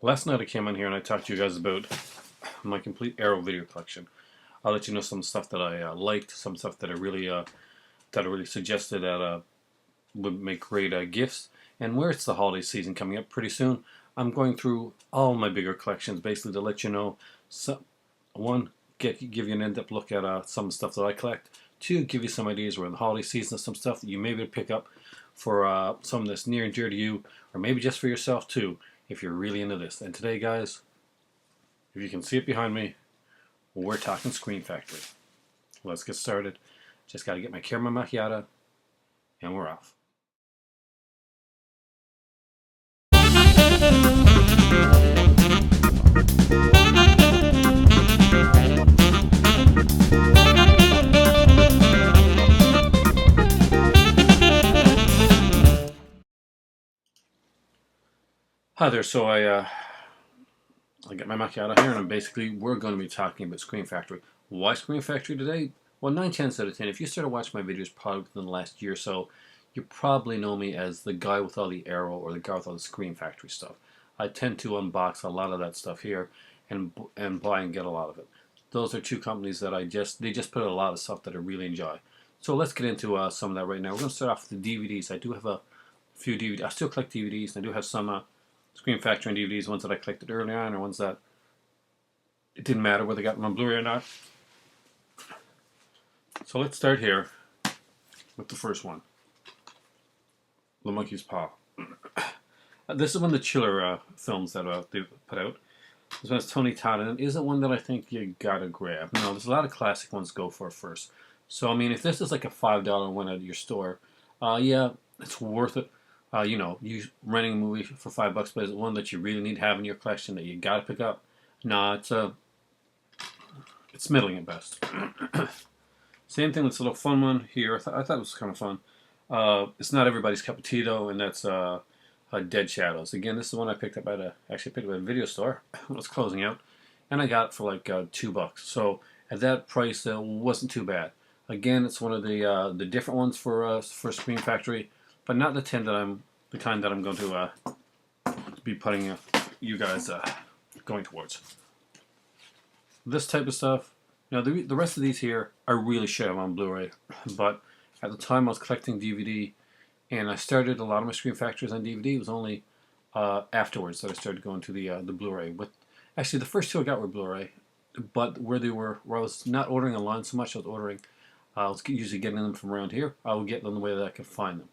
Last night I came on here and I talked to you guys about my complete Arrow video collection. I'll let you know some stuff that I liked, some stuff that I really suggested that would make great gifts. And where it's the holiday season coming up pretty soon, I'm going through all my bigger collections basically to let you know. One, give you an in-depth look at some stuff that I collect. Two, give you some ideas where the holiday season, some stuff that you may be able to pick up for something that's near and dear to you, or maybe just for yourself too, if you're really into this. And today, guys, if you can see it behind me, we're talking Scream Factory. Let's get started. Just got to get my camera macchiata, and we're off. Hi there. So I got my macchiato here, and we're going to be talking about Scream Factory. Why Scream Factory today? Well, 9 tenths out of 10, if you started watching my videos probably within the last year or so, you probably know me as the guy with all the Arrow or the guy with all the Scream Factory stuff. I tend to unbox a lot of that stuff here and buy and get a lot of it. Those are two companies that they just put out a lot of stuff that I really enjoy. So let's get into some of that right now. We're going to start off with the DVDs. I do have a few DVDs. I still collect DVDs, and I do have some Scream Factory and DVDs, ones that I collected early on, or ones that it didn't matter whether I got them on Blu-ray or not. So let's start here with the first one, The Monkey's Paw. This is one of the chiller films that they put out. This one has Tony Todd, and it isn't one that I think you gotta grab. No, there's a lot of classic ones to go for first. So I mean, if this is like a $5 one at your store, yeah, it's worth it. You renting a movie for $5, but is it one that you really need to have in your collection that you gotta pick up? Nah, it's middling at best. Same thing with this little fun one here. I thought it was kind of fun. It's not everybody's cup of tea though, and that's Dead Shadows. Again, this is one I picked up at a video store when it was closing out, and I got it for like $2. So at that price, it wasn't too bad. Again, it's one of the different ones for Scream Factory, but not the kind that I'm going to be putting you guys going towards. This type of stuff. The rest of these here I really should have on Blu-ray, but at the time I was collecting DVD, and I started a lot of my Scream Factories on DVD. It was only afterwards that I started going to the Blu-ray. But actually, the first two I got were Blu-ray, but where I was not ordering online so much, I was usually getting them from around here. I would get them the way that I could find them.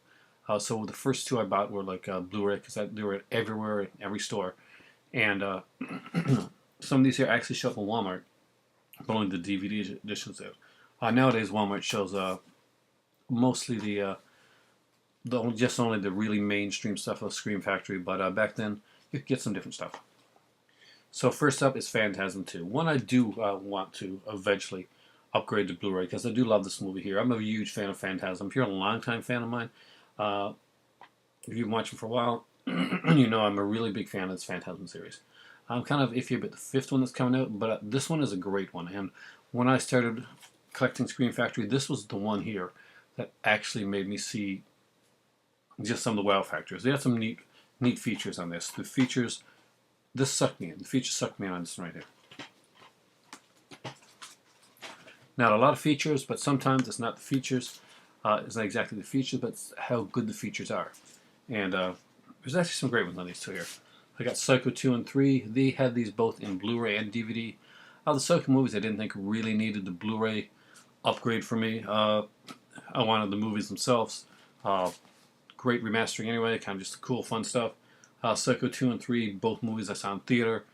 So the first two I bought were like Blu-ray, because they were everywhere, in every store. And some of these here actually show up in Walmart, but only the DVD editions out. Nowadays, Walmart shows mostly only the really mainstream stuff of Scream Factory, but back then you could get some different stuff. So first up is Phantasm 2. One I do want to eventually upgrade to Blu-ray, because I do love this movie here. I'm a huge fan of Phantasm. If you're a longtime fan of mine, if you've been watching for a while, you know I'm a really big fan of this Phantasm series. I'm kind of iffy about the fifth one that's coming out, but this one is a great one. And when I started collecting Scream Factory, this was the one here that actually made me see just some of the wow factors. They had some neat features on this. This sucked me in. The features sucked me in on this one right here. Not a lot of features, but sometimes it's not the features. It's not exactly the features, but it's how good the features are. And there's actually some great ones on these two here. I got Psycho 2 and 3. They had these both in Blu-ray and DVD. The Psycho movies I didn't think really needed the Blu-ray upgrade for me. I wanted the movies themselves. Great remastering anyway, kind of just cool, fun stuff. Psycho 2 and 3, both movies I saw in theater.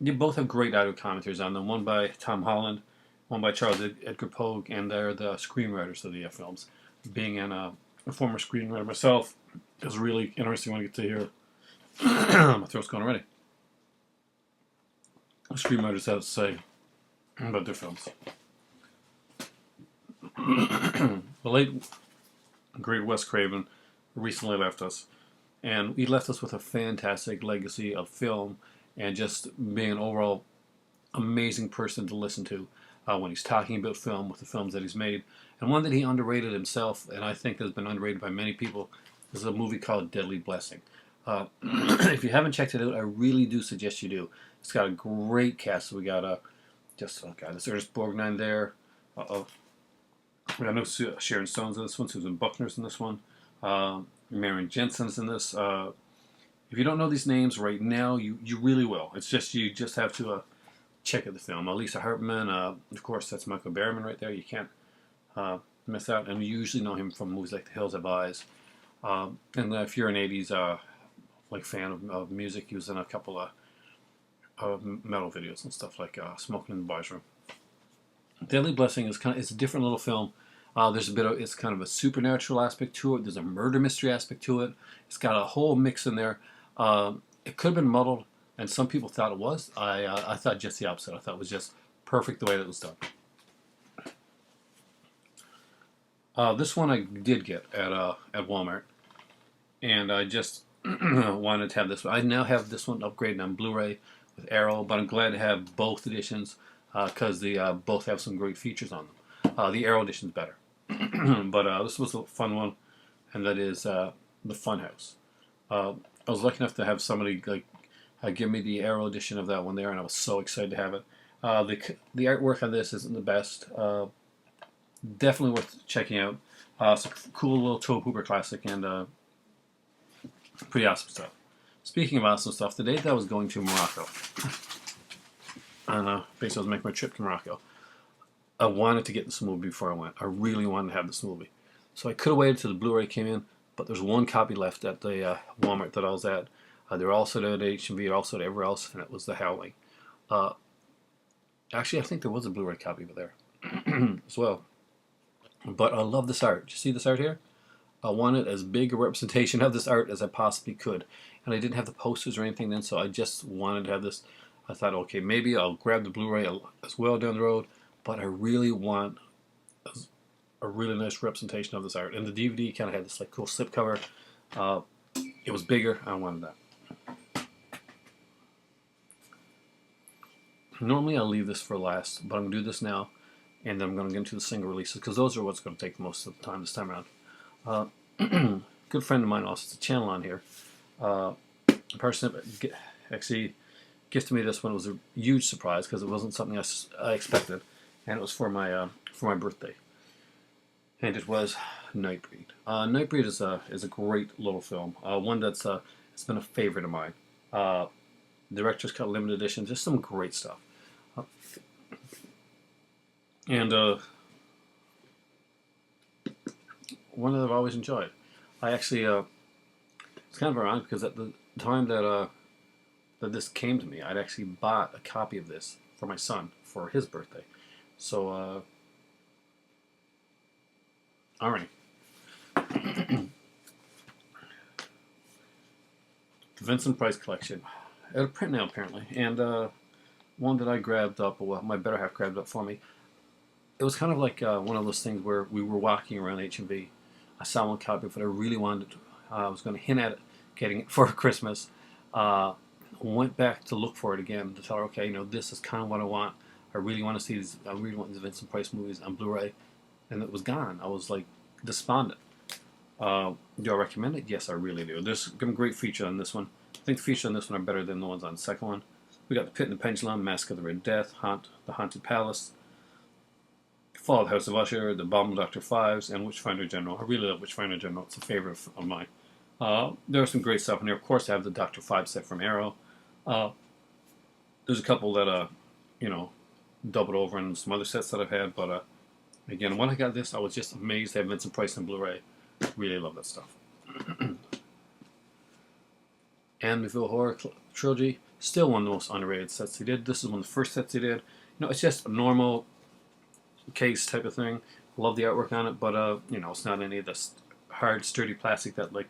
They both have great audio commentaries on them. One by Tom Holland, one by Charles Edgar Pogue, and they're the screenwriters of the films. Being a former screenwriter myself, it was really interesting when I get to hear. My throat's going already. Screenwriters have to say about their films. The late, great Wes Craven recently left us, and he left us with a fantastic legacy of film and just being an overall amazing person to listen to when he's talking about film, with the films that he's made. And one that he underrated himself, and I think has been underrated by many people, is a movie called Deadly Blessing. If you haven't checked it out, I really do suggest you do. It's got a great cast. So we got oh god, there's Ernest Borgnine there. Uh-oh. We got no Sharon Stone's in this one. Susan Buckner's in this one. Marion Jensen's in this. If you don't know these names right now, you really will. It's just you just have to check out the film. Lisa Hartman, of course, that's Michael Berryman right there. You can't miss out. And you usually know him from movies like The Hills Have Eyes. And if you're an '80s like fan of music, he was in a couple of metal videos and stuff like Smoking in the Boys Room. Deadly Blessing is it's a different little film. There's it's kind of a supernatural aspect to it. There's a murder mystery aspect to it. It's got a whole mix in there. It could have been muddled, and some people thought it was. I thought just the opposite. I thought it was just perfect the way that it was done. This one I did get at Walmart, and I just wanted to have this one. I now have this one upgraded on Blu-ray with Arrow, but I'm glad to have both editions because they both have some great features on them. The Arrow edition is better, but this was a fun one, and that is the Funhouse. I was lucky enough to have somebody give me the Arrow edition of that one there, and I was so excited to have it. The artwork on this isn't the best. Definitely worth checking out. It's a cool little Tobe Hooper classic, and pretty awesome stuff. Speaking of awesome stuff, the day that I was going to Morocco, and basically I was making my trip to Morocco, I wanted to get this movie before I went. I really wanted to have this movie. So I could have waited till the Blu-ray came in, but there's one copy left at the Walmart that I was at. They were also at H&B, also at everywhere else, and it was The Howling. Actually, I think there was a Blu-ray copy of it there as well. But I love this art. Do you see this art here? I wanted as big a representation of this art as I possibly could. And I didn't have the posters or anything then, so I just wanted to have this. I thought, okay, maybe I'll grab the Blu-ray as well down the road, but I really want a really nice representation of this art. And the DVD kind of had this like cool slipcover. It was bigger. I wanted that. Normally I'll leave this for last, but I'm going to do this now, and then I'm going to get into the single releases, because those are what's going to take most of the time this time around. Good friend of mine also has a channel on here. A person actually gifted me this one. It was a huge surprise, because it wasn't something I expected, and it was for my birthday. And it was Nightbreed. Nightbreed is a great little film. One that's it's been a favorite of mine. Director's Cut limited edition, just some great stuff. And one that I've always enjoyed. I actually, it's kind of ironic because at the time that this came to me, I'd actually bought a copy of this for my son for his birthday. So, alrighty. The Vincent Price collection. At a print now, apparently. And one that I grabbed up, well, my better half grabbed up for me. It was kind of like one of those things where we were walking around H&B. I saw one copy of it. I really wanted I was going to hint at it, getting it for Christmas. Went back to look for it again to tell her, okay, this is kind of what I want. I really want to see these. I really want these Vincent Price movies on Blu-ray, and it was gone. I was like despondent. Do I recommend it? Yes, I really do. There's some great features on this one. I think the features on this one are better than the ones on the second one. We got The Pit and the Pendulum, Mask of the Red Death, The Haunted Palace, Fall of the House of Usher, The Bomb Dr. Fives, and Witchfinder General. I really love Witchfinder General. It's a favorite of mine. There's some great stuff in there. Of course, I have the Dr. Five set from Arrow. There's a couple that, doubled over in some other sets that I've had, but again, when I got this, I was just amazed to have Vincent Price on Blu-ray. Really love that stuff. Amityville Horror Trilogy, still one of the most underrated sets he did. This is one of the first sets he did. It's just a normal case type of thing. Love the artwork on it, but it's not any of this hard, sturdy plastic that they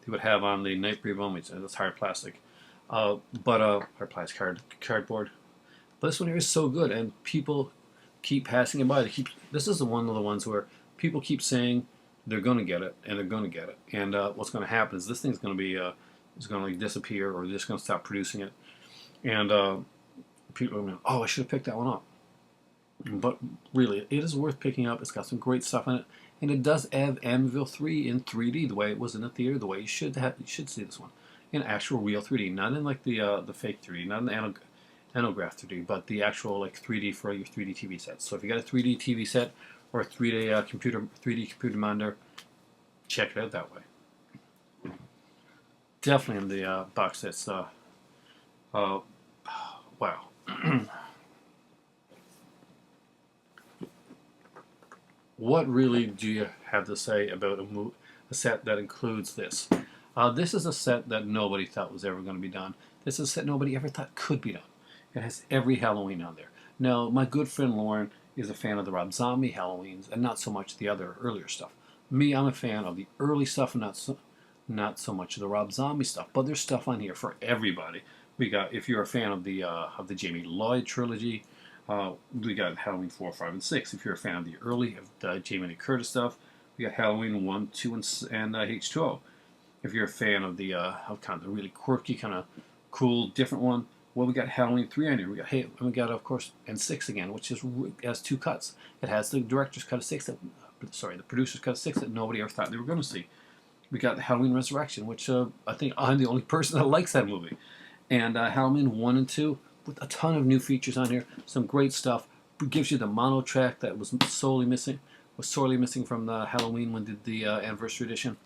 would have on the Nightbreed one. It's hard plastic, hard plastic cardboard. But this one here is so good, and people keep passing it by. This is one of the ones where people keep saying they're going to get it, and they're going to get it. And what's going to happen is this thing's going to be is going to disappear, or they're just going to stop producing it. And people are going, oh, I should have picked that one up. But really, it is worth picking up. It's got some great stuff in it, and it does have Amityville 3 in 3D, the way it was in the theater, the way you should see this one. in actual real 3D, not in like the fake 3D, not in the Anograph 3D, but the actual like 3D for your 3D TV sets. So if you got a 3D TV set or a 3D computer 3D computer monitor, check it out that way. Definitely in the box sets. Wow. What really do you have to say about a set that includes this? This is a set that nobody thought was ever going to be done. This is a set nobody ever thought could be done. It has every Halloween on there. Now, my good friend Lauren is a fan of the Rob Zombie Halloweens and not so much the other earlier stuff. Me, I'm a fan of the early stuff and not so much of the Rob Zombie stuff. But there's stuff on here for everybody. We got, if you're a fan of the Jamie Lloyd trilogy, we got Halloween 4, 5, and 6. If you're a fan of the early Jamie Lee Curtis stuff, we got Halloween 1, 2, and H2O. If you're a fan of the kind of the really quirky, kind of cool, different one, well, we got Halloween 3 on here. We got of course, and 6 again, which has 2 cuts. It has the director's cut of 6, the producer's cut of 6 that nobody ever thought they were going to see. We got Halloween Resurrection, which I think I'm the only person that likes that movie. And Halloween 1 and 2, with a ton of new features on here, some great stuff. It gives you the mono track that was sorely missing from the Halloween when did the anniversary edition.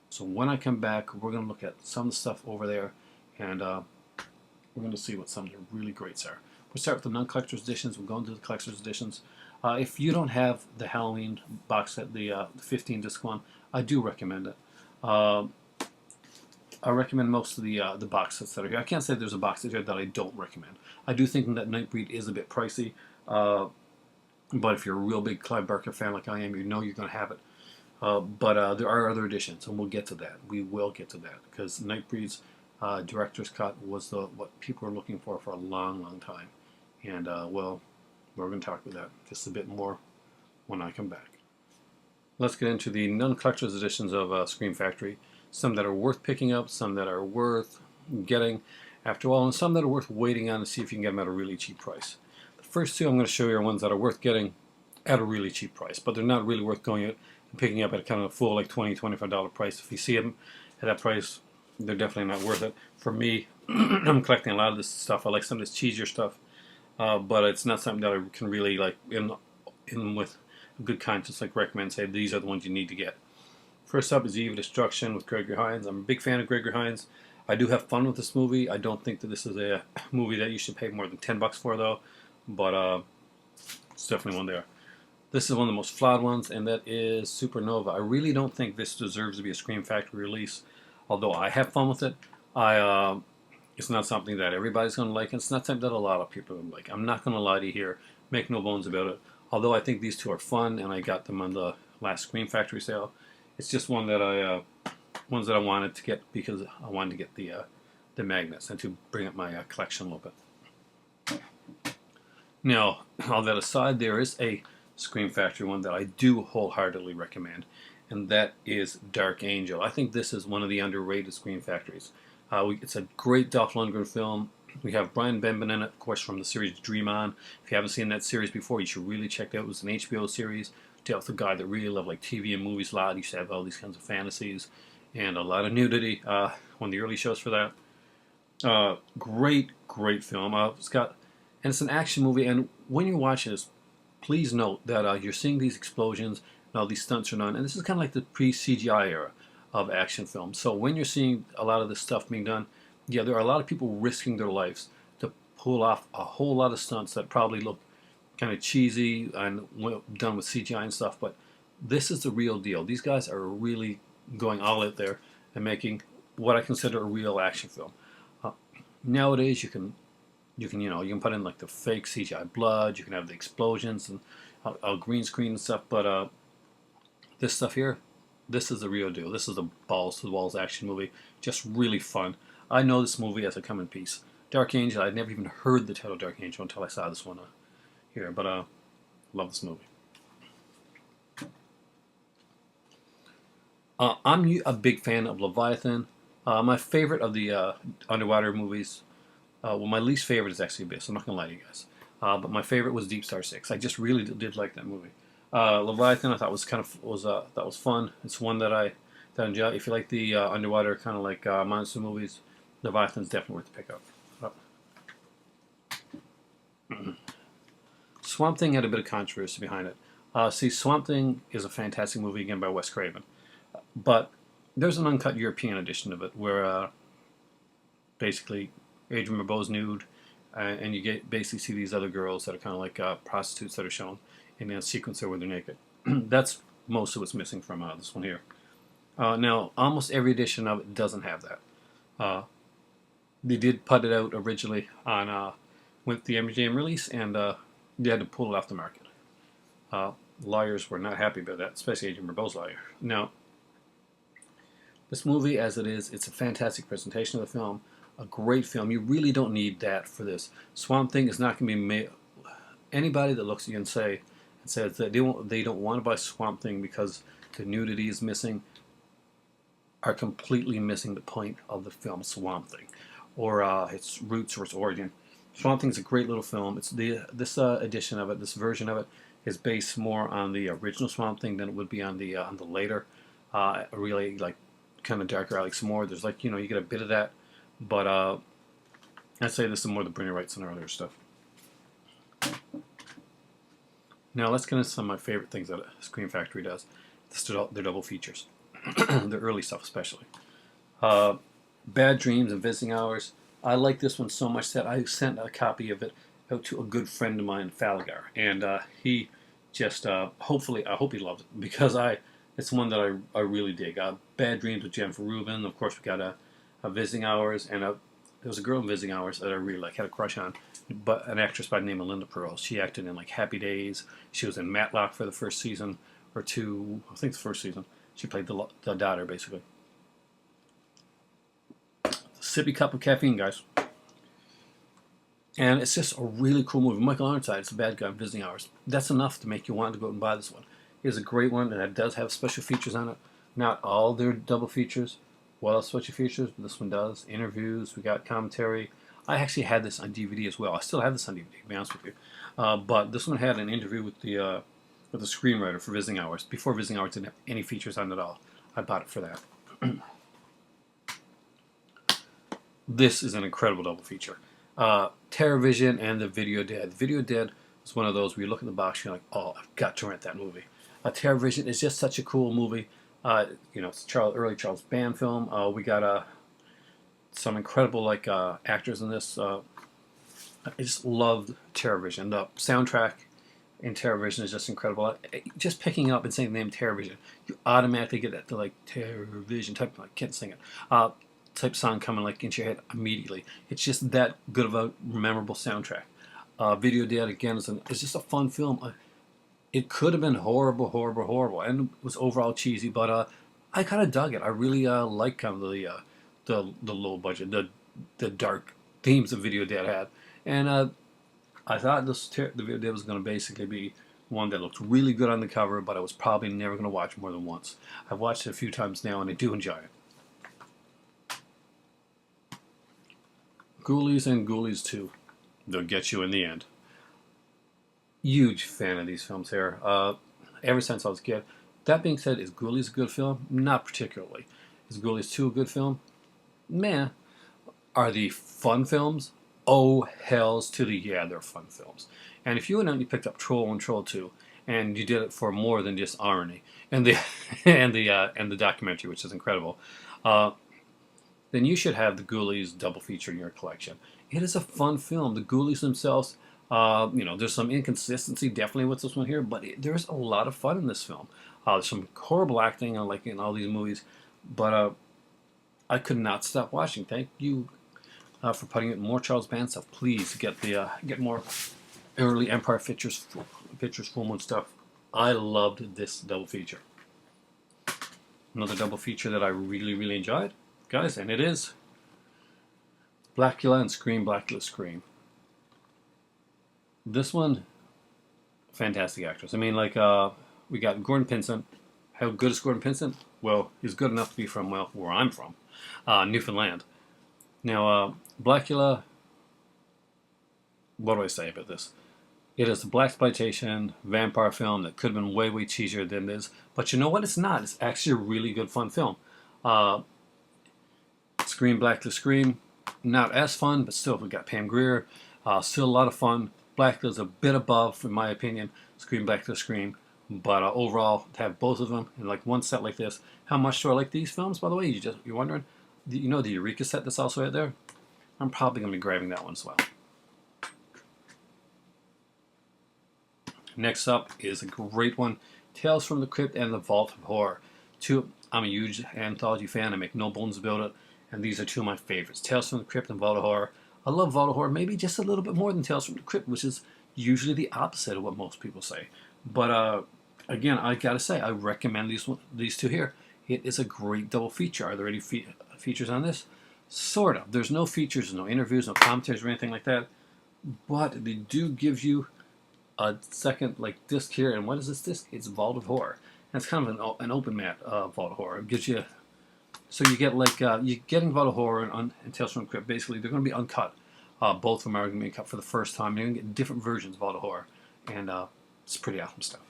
So when I come back, we're going to look at some of the stuff over there, and we're going to see what some of the really greats are. We'll start with the non-collector's editions. We'll go into the collector's editions. If you don't have the Halloween box set, the 15 disc one, I do recommend it. I recommend most of the box sets that are here. I can't say there's a box set here that I don't recommend. I do think that Nightbreed is a bit pricey, but if you're a real big Clive Barker fan like I am, you know you're going to have it. But there are other editions, and we'll get to that. We will get to that, because Nightbreed's director's cut was what people were looking for a long, long time. And, well, we're going to talk about that just a bit more when I come back. Let's get into the non-collector's editions of Scream Factory. Some that are worth picking up, some that are worth getting after all, and some that are worth waiting on to see if you can get them at a really cheap price. The first two I'm going to show you are ones that are worth getting at a really cheap price, but they're not really worth going out and picking up at kind of a full like $20, $25 price. If you see them at that price, they're definitely not worth it. For me, I'm collecting a lot of this stuff. I like some of this cheesier stuff, but it's not something that I can really like in with a good conscience like recommend, say these are the ones you need to get. First up is Eve of Destruction with Gregory Hines. I'm a big fan of Gregory Hines. I do have fun with this movie. I don't think that this is a movie that you should pay more than $10 for, though. But it's definitely one there. This is one of the most flawed ones, and that is Supernova. I really don't think this deserves to be a Scream Factory release. Although I have fun with it, it's not something that everybody's going to like. And it's not something that a lot of people are going to like. I'm not going to lie to you here. Make no bones about it. Although I think these two are fun, and I got them on the last Scream Factory sale. It's just one that I wanted to get because I wanted to get the magnets and to bring up my collection a little bit. Now, all that aside, there is a Scream Factory one that I do wholeheartedly recommend, and that is Dark Angel. I think this is one of the underrated Scream Factories. It's a great Dolph Lundgren film. We have Brian Benben in it, of course, from the series Dream On. If you haven't seen that series before, you should really check it out. It was an HBO series. Dealt with a guy that really loved like TV and movies a lot. He used to have all these kinds of fantasies and a lot of nudity. One of the early shows for that. Great film. It's an action movie. And when you're watching this, please note that you're seeing these explosions and all these stunts are done. And this is kind of like the pre-CGI era of action films. So when you're seeing a lot of this stuff being done, yeah, there are a lot of people risking their lives to pull off a whole lot of stunts that probably look kind of cheesy and done with CGI and stuff, but this is the real deal. These guys are really going all out there and making what I consider a real action film. Nowadays, you can put in like the fake CGI blood. You can have the explosions and a green screen and stuff. But this stuff here, this is the real deal. This is a balls to the walls action movie. Just really fun. I know this movie as a come in piece. Dark Angel. I'd never even heard the title Dark Angel until I saw this one here. But love this movie. I'm a big fan of Leviathan. My favorite of the underwater movies, well, my least favorite is actually Abyss. I'm not gonna lie to you guys, but my favorite was Deep Star 6. I just really did like that movie. Leviathan, I thought was fun. It's one that I enjoy. If you like the underwater kind of like monster movies, Leviathan's definitely worth the pick up. Swamp Thing had a bit of controversy behind it. See, Swamp Thing is a fantastic movie, again, by Wes Craven. But there's an uncut European edition of it where basically Adrienne Barbeau's nude, and you basically see these other girls that are kind of like prostitutes that are shown in a sequence there where they're naked. That's most of what's missing from this one here. Now, almost every edition of it doesn't have that. They did put it out originally on with the MGM release, and they had to pull it off the market. Lawyers were not happy about that, especially Adrienne Barbeau's lawyer. Now, this movie, as it is, it's a fantastic presentation of the film, a great film. You really don't need that for this. Swamp Thing is not going to be made. Anybody that looks at you and says that they don't want to buy Swamp Thing because the nudity is missing are completely missing the point of the film Swamp Thing, or its roots or its origin. Swamp Thing's a great little film. It's this edition of it, this version of it, is based more on the original Swamp Thing than it would be on the later, really like kind of darker Alex Moore. There's like you get a bit of that, but I'd say this is more the Brinley Wrights and earlier stuff. Now let's get into some of my favorite things that Scream Factory does. Their double features, their early stuff especially. Bad Dreams and Visiting Hours. I like this one so much that I sent a copy of it out to a good friend of mine, Falgar, and he just hopefully I hope he loves it because it's one that I really dig. Bad Dreams with Jennifer Rubin. Of course, we got a Visiting Hours, and there was a girl in Visiting Hours that I really had a crush on, but an actress by the name of Linda Pearl. She acted in like Happy Days. She was in Matlock for the first season or two. I think the first season. She played the daughter basically. Sippy cup of caffeine, guys. And it's just a really cool movie. Michael Ironside is a bad guy in Visiting Hours. That's enough to make you want to go out and buy this one. It's a great one, and it does have special features on it. Not all their double features, well, special features, but this one does. Interviews, we got commentary. I actually had this on DVD as well. I still have this on DVD, to be honest with you. But this one had an interview with the screenwriter for Visiting Hours. Before Visiting Hours didn't have any features on it at all. I bought it for that. This is an incredible double feature. TerrorVision and The Video Dead. The Video Dead is one of those where you look at the box and you're like, oh, I've got to rent that movie. TerrorVision is just such a cool movie. It's early Charles Band film. We got some incredible actors in this. I just loved TerrorVision. The soundtrack in TerrorVision is just incredible. Just picking up and saying the name TerrorVision, you automatically get that TerrorVision type. I can't sing it. Type song coming into your head immediately. It's just that good of a memorable soundtrack. Video Dead again is just a fun film. It could have been horrible, and it was overall cheesy, but I kind of dug it. I really like kind of the low budget, the dark themes that Video Dead had, and I thought the Video Dead was going to basically be one that looked really good on the cover, but I was probably never going to watch more than once. I've watched it a few times now, and I do enjoy it. Ghoulies and Ghoulies 2. They'll get you in the end. Huge fan of these films here. Ever since I was a kid. That being said, is Ghoulies a good film? Not particularly. Is Ghoulies 2 a good film? Meh. Are they fun films? Oh, hells to the yeah, they're fun films. And if you went out and you picked up Troll and Troll 2, and you did it for more than just irony, and the and the documentary, which is incredible, then you should have the Ghoulies double feature in your collection. It is a fun film. The Ghoulies themselves, there's some inconsistency definitely with this one here, but there's a lot of fun in this film. There's some horrible acting, like in all these movies, but I could not stop watching. Thank you for putting it in more Charles Band stuff. Please get more early Empire Pictures Full Moon stuff. I loved this double feature. Another double feature that I really enjoyed, guys, and it is Blackula and Scream, Blackula Scream. This one, fantastic actress. I mean, we got Gordon Pinsent. How good is Gordon Pinsent? Well, he's good enough to be from, where I'm from, Newfoundland. Now, Blackula, what do I say about this? It is a blaxploitation vampire film that could have been way cheesier than it is. But you know what? It's not. It's actually a really good, fun film. Scream, Blackula Scream. not as fun, but still we got Pam Grier, still a lot of fun. Black is a bit above, in my opinion, Scream Back to Scream, but overall to have both of them in like one set like this. How much do I like these films? By the way, you're wondering, you know the Eureka set that's also out there. I'm probably gonna be grabbing that one as well. Next up is a great one, Tales from the Crypt and the Vault of Horror. I'm a huge anthology fan, I make no bones about it, and these are two of my favorites, Tales from the Crypt and Vault of Horror. I love Vault of Horror maybe just a little bit more than Tales from the Crypt, which is usually the opposite of what most people say. But again, I gotta say, I recommend these two here. It is a great double feature. Are there any features on this? Sort of. There's no features, no interviews, no commentaries or anything like that, but they do give you a second like disc here. And what is this disc? It's Vault of Horror. And it's kind of an open mat Vault of Horror. It gives you, so you get like you're getting Vault of Horror and Tales from the Crypt. Basically, they're going to be uncut. Both of them are going to be cut for the first time. You're going to get different versions of Vault of Horror, and it's pretty awesome stuff.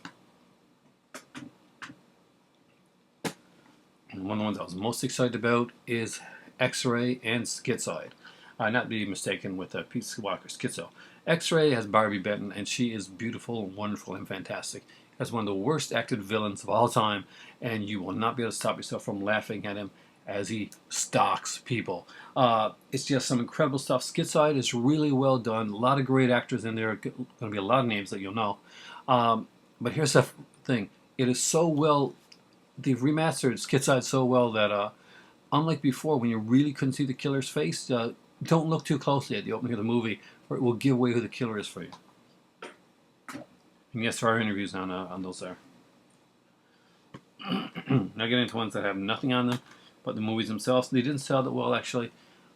And one of the ones I was most excited about is X-Ray and Schizoid. Not to be mistaken with Pete Walker Schizo. X-Ray has Barbie Benton, and she is beautiful and wonderful and fantastic. As one of the worst acted villains of all time, and you will not be able to stop yourself from laughing at him as he stalks people. It's just some incredible stuff. Schizoid is really well done. A lot of great actors in there. Going to be a lot of names that you'll know. But here's the thing. It is so well... They've remastered Schizoid so well that, unlike before, when you really couldn't see the killer's face, don't look too closely at the opening of the movie, or it will give away who the killer is for you. And yes, there are interviews on those there. Now getting into ones that have nothing on them, but the movies themselves. They didn't sell that well, actually.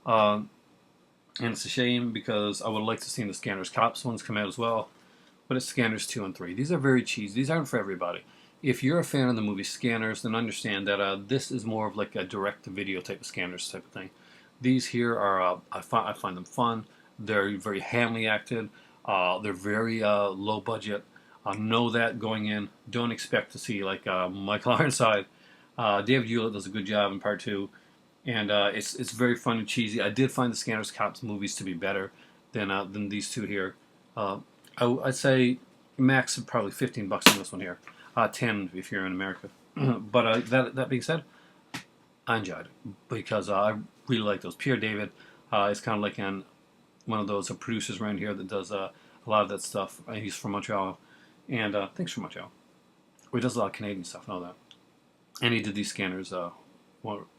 And it's a shame, because I would like to see the Scanners Cops ones come out as well. But it's Scanners 2 and 3. These are very cheesy. These aren't for everybody. If you're a fan of the movie Scanners, then understand that this is more of like a direct-to-video type of Scanners type of thing. These here are, I find them fun. They're very handily acted. They're very low budget. Know that going in. Don't expect to see like Michael Ironside. David Hewlett does a good job in part 2. And it's very fun and cheesy. I did find the Scanners Cops movies to be better than these two here. I'd say max of probably $15 on this one here. 10 if you're in America. But that being said, I enjoyed it because I really like those. Pierre David is kind of like one of those producers around here that does a lot of that stuff. He's from Montreal, and thanks for Montreal. He does a lot of Canadian stuff and all that. And he did these Scanners,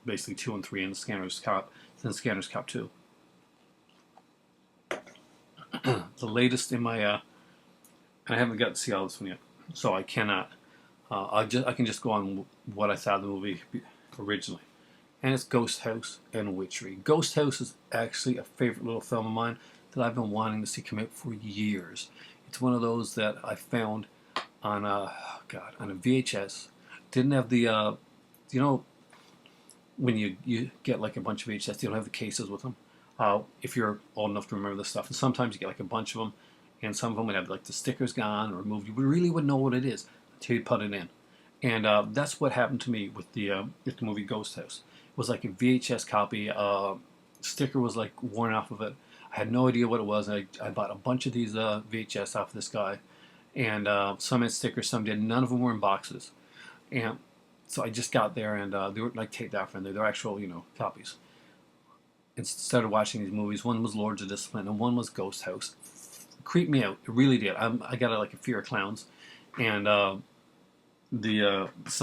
basically 2 and 3 in the Scanners Cop, then Scanners Cop 2. The latest in my, and I haven't got to see all this one yet, so I cannot. I can just go on what I thought of the movie originally. And it's Ghost House and Witchery. Ghost House is actually a favorite little film of mine that I've been wanting to see come out for years. It's one of those that I found on on a VHS. Didn't have the you know, when you get like a bunch of VHS, you don't have the cases with them. If you're old enough to remember this stuff, and sometimes you get like a bunch of them, and some of them would have like the stickers gone or removed. You really wouldn't know what it is until you put it in. And that's what happened to me with the movie Ghost House. It was like a VHS copy. Sticker was like worn off of it. I had no idea what it was. I bought a bunch of these VHS off of this guy, and some had stickers, some did. None of them were in boxes, and so I just got there, and they were like taped off, and they're actual, copies. And started watching these movies. One was Lords of Discipline, and one was Ghost House. Creeped me out. It really did. I got like a fear of clowns, and some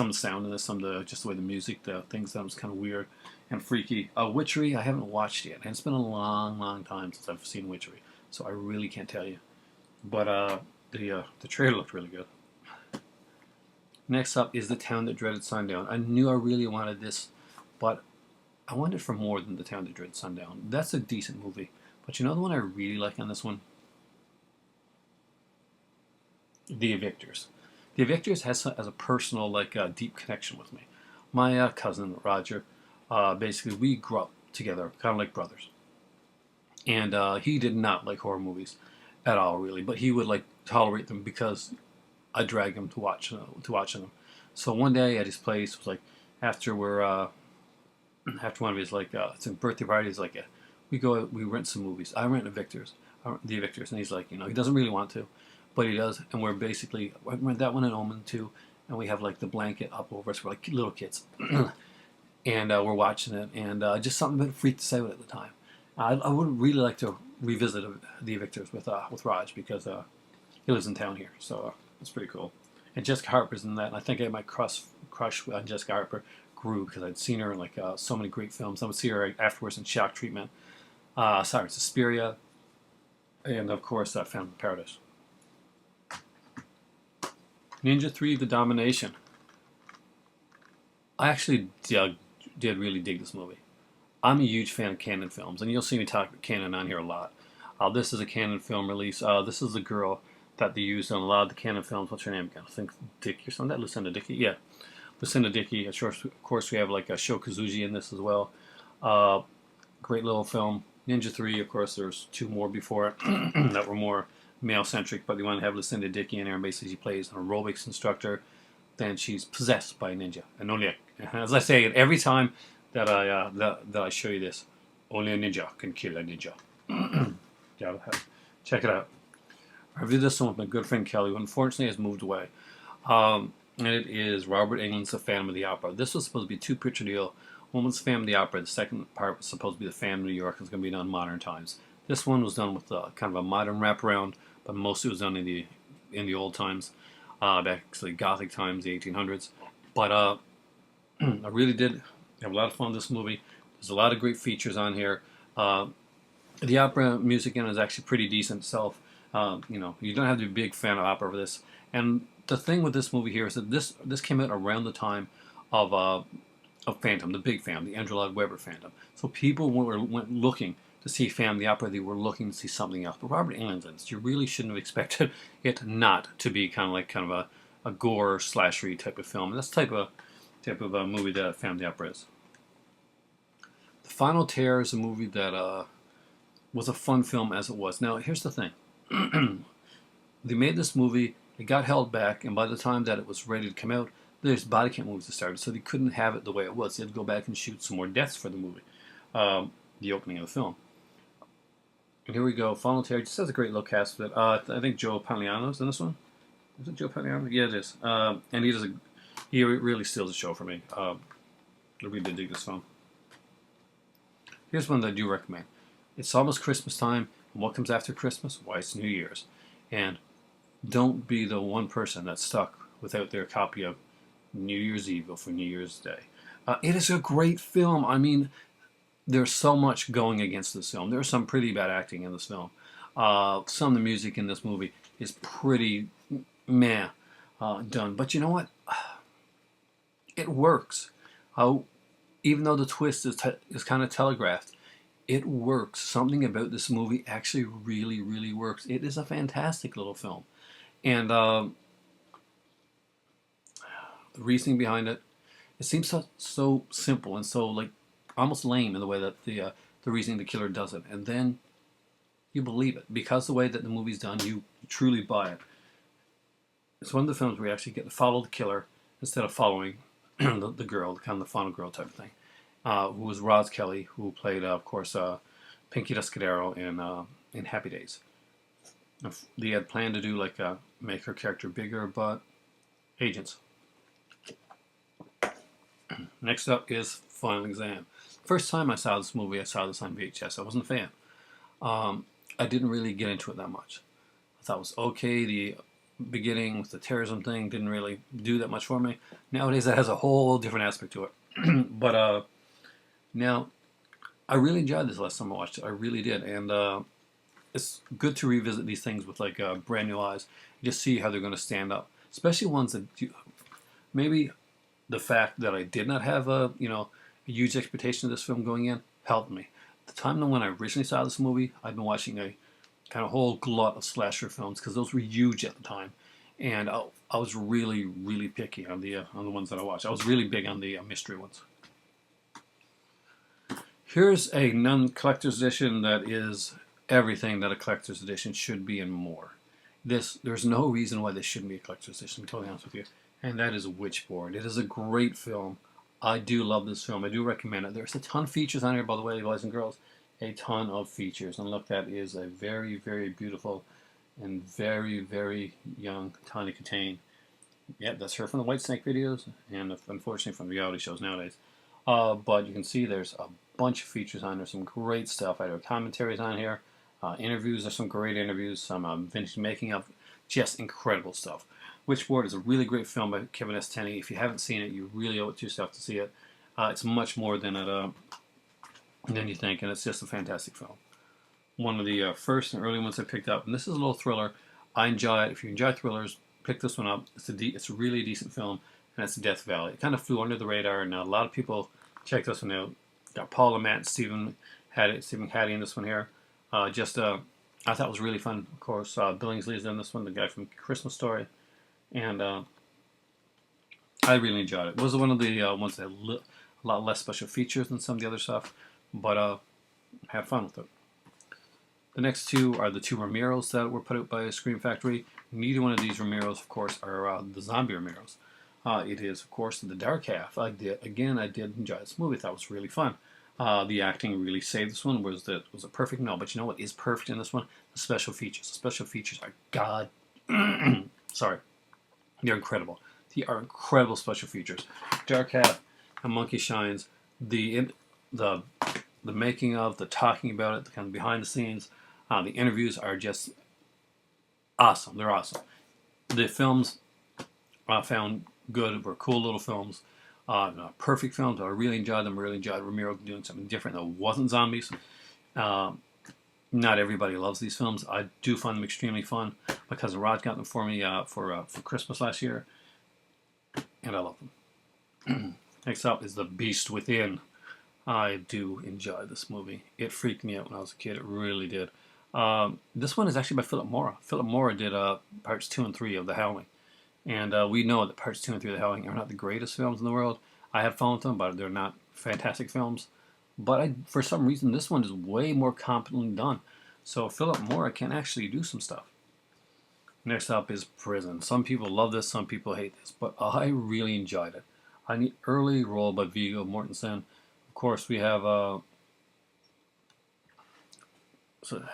of the sound in this, some of the just the way the music, the things that was kind of weird and freaky. Witchery, I haven't watched yet, and it's been a long, long time since I've seen Witchery, so I really can't tell you. But the trailer looked really good. Next up is The Town That Dreaded Sundown. I knew I really wanted this, but I wanted for more than The Town That Dreaded Sundown. That's a decent movie, but you know the one I really like on this one? The Evictors. The Evictors has a personal, deep connection with me. My cousin, Roger, basically, we grew up together, kind of like brothers. And he did not like horror movies at all, really, but he would, tolerate them because I dragged him to watching them. So one day at his place, it was after one of his, it's a birthday party, it's we rent some movies. I rent the Evictors, and he's like, he doesn't really want to, but he does, and we're basically I rent that one in Omen too, and we have like the blanket up over us. We're like little kids, and we're watching it, and just something a bit freaked us out at the time. I would really like to revisit the Evictors with Raj because he lives in town here, so it's pretty cool. And Jessica Harper's in that, and I think my crush on Jessica Harper grew because I'd seen her in like so many great films. I would see her afterwards in Shock Treatment, Suspiria, and of course Phantom Paradise. Ninja 3: The Domination. I actually did really dig this movie. I'm a huge fan of Cannon films, and you'll see me talk Cannon on here a lot. This is a Cannon film release. This is the girl that they used on a lot of the Cannon films. What's her name again? I think Dickey or something. That Lucinda Dickey. Yeah, Lucinda Dickey. Of course, we have like a Sho Kosugi in this as well. Great little film. Ninja 3, of course, there's two more before it that were more male-centric, but they wanted to have Lucinda Dickey in there, and basically she plays an aerobics instructor. Then she's possessed by a ninja. And only, as I say, every time that I show you this, only a ninja can kill a ninja. Check it out. I reviewed this one with my good friend Kelly, who unfortunately has moved away. And it is Robert Englund's The Phantom of the Opera. This was supposed to be a two-picture deal. One was Phantom of the Opera. The second part was supposed to be The Phantom of New York. It's going to be done in modern times. This one was done with kind of a modern wraparound, but mostly was done in the old times, actually Gothic times, the 1800s. But I really did have a lot of fun with this movie. There's a lot of great features on here. The opera music in it is actually pretty decent itself. You don't have to be a big fan of opera for this. And the thing with this movie here is that this came out around the time of Phantom, the big Phantom, the Andrew Lloyd Webber Phantom. So people went looking to see Phantom the Opera. They were looking to see something else. But Robert Englund's in this. You really shouldn't have expected it not to be kind of a gore slashery type of film. And that's the type of a movie that Phantom the Opera is. The Final Tear is a movie that was a fun film as it was. Now, here's the thing. They made this movie, it got held back, and by the time that it was ready to come out, there's body count movies that started, so they couldn't have it the way it was. They had to go back and shoot some more deaths for the movie, the opening of the film. And here we go. Final Tear just has a great little cast with it. I think Joe Pantoliano's in this one. Is it Joe Pantoliano? Yeah, it is. And he really steals the show for me. I really did dig this film. Here's one that I do recommend. It's almost Christmas time, and what comes after Christmas? Why, it's New Year's. And don't be the one person that's stuck without their copy of New Year's Eve for New Year's Day. It is a great film. I mean, there's so much going against this film. There's some pretty bad acting in this film. Some of the music in this movie is pretty meh done. But you know what? It works. Even though the twist is kind of telegraphed, it works. Something about this movie actually really, really works. It is a fantastic little film. And the reasoning behind it seems so simple and so like almost lame in the way that the reasoning the killer does it, and then you believe it because the way that the movie's done, you truly buy it. It's one of the films where you actually get to follow the killer instead of following the girl, kind of the final girl type of thing. Who was Roz Kelly, who played, of course, Pinky Descadero in Happy Days. They had planned to do make her character bigger, but agents. Next up is Final Exam. First time I saw this movie, I saw this on VHS. I wasn't a fan. I didn't really get into it that much. I thought it was okay. The beginning with the terrorism thing didn't really do that much for me. Nowadays, that has a whole different aspect to it. But now, I really enjoyed this last time I watched it. I really did. And it's good to revisit these things with brand new eyes. Just see how they're going to stand up. Especially ones that maybe the fact that I did not have a huge expectation of this film going in helped me. At the time when I originally saw this movie, I'd been watching a kind of whole glut of slasher films because those were huge at the time, and I was really, really picky on the ones that I watched. I was really big on the mystery ones. Here's a non-collector's edition that is everything that a collector's edition should be and more. There's no reason why this shouldn't be a collector's edition, to be totally honest with you. And that is Witchboard. It is a great film. I do love this film. I do recommend it. There's a ton of features on here, by the way, boys and girls. a ton of features. And look, that is a very, very beautiful and very, very young Tawny Kitaen. Yep, that's her from the Whitesnake videos, and unfortunately from reality shows nowadays. But you can see there's a bunch of features on there, some great stuff. I have commentaries on here, interviews. There's some great interviews, some vintage making of, just incredible stuff. Witchboard is a really great film by Kevin S. Tenney. If you haven't seen it, you really owe it to yourself to see it. It's much more than you think, and it's just a fantastic film. One of the first and early ones I picked up, and this is a little thriller. I enjoy it. If you enjoy thrillers, pick this one up. It's a really decent film, and it's Death Valley. It kind of flew under the radar, and a lot of people checked this one out. Got Paula, Matt, Stephen Hattie in this one here. I thought it was really fun. Of course, Billingsley's in this one, the guy from Christmas Story, and I really enjoyed it. It was one of the ones that had a lot less special features than some of the other stuff, but had fun with it. The next two are the two Romeros that were put out by Scream Factory. Neither one of these Romeros, of course, are the zombie Romeros. It is, of course, The Dark Half. I did enjoy this movie. I thought it was really fun. The acting really saved this one. Was a perfect? No, but you know what is perfect in this one? The special features. The special features are sorry, they're incredible. They are incredible special features. Dark Half and Monkey Shines. The making of, the talking about it, the kind of behind the scenes. The interviews are just awesome. They're awesome. The films I found good were cool little films. Not perfect films, but I really enjoyed them. I really enjoyed Romero doing something different that wasn't zombies. Not everybody loves these films. I do find them extremely fun. My cousin Rod got them for me for Christmas last year, and I love them. Next up is The Beast Within. I do enjoy this movie. It freaked me out when I was a kid. It really did. This one is actually by Philip Mora. Philip Mora did parts 2 and 3 of The Howling. And we know that parts 2 and 3 of The Howling are not the greatest films in the world. I have fun with them, but they're not fantastic films. But for some reason, this one is way more competently done. So Philip Mora can actually do some stuff. Next up is Prison. Some people love this, some people hate this, but I really enjoyed it. An early role by Viggo Mortensen. Of course, we have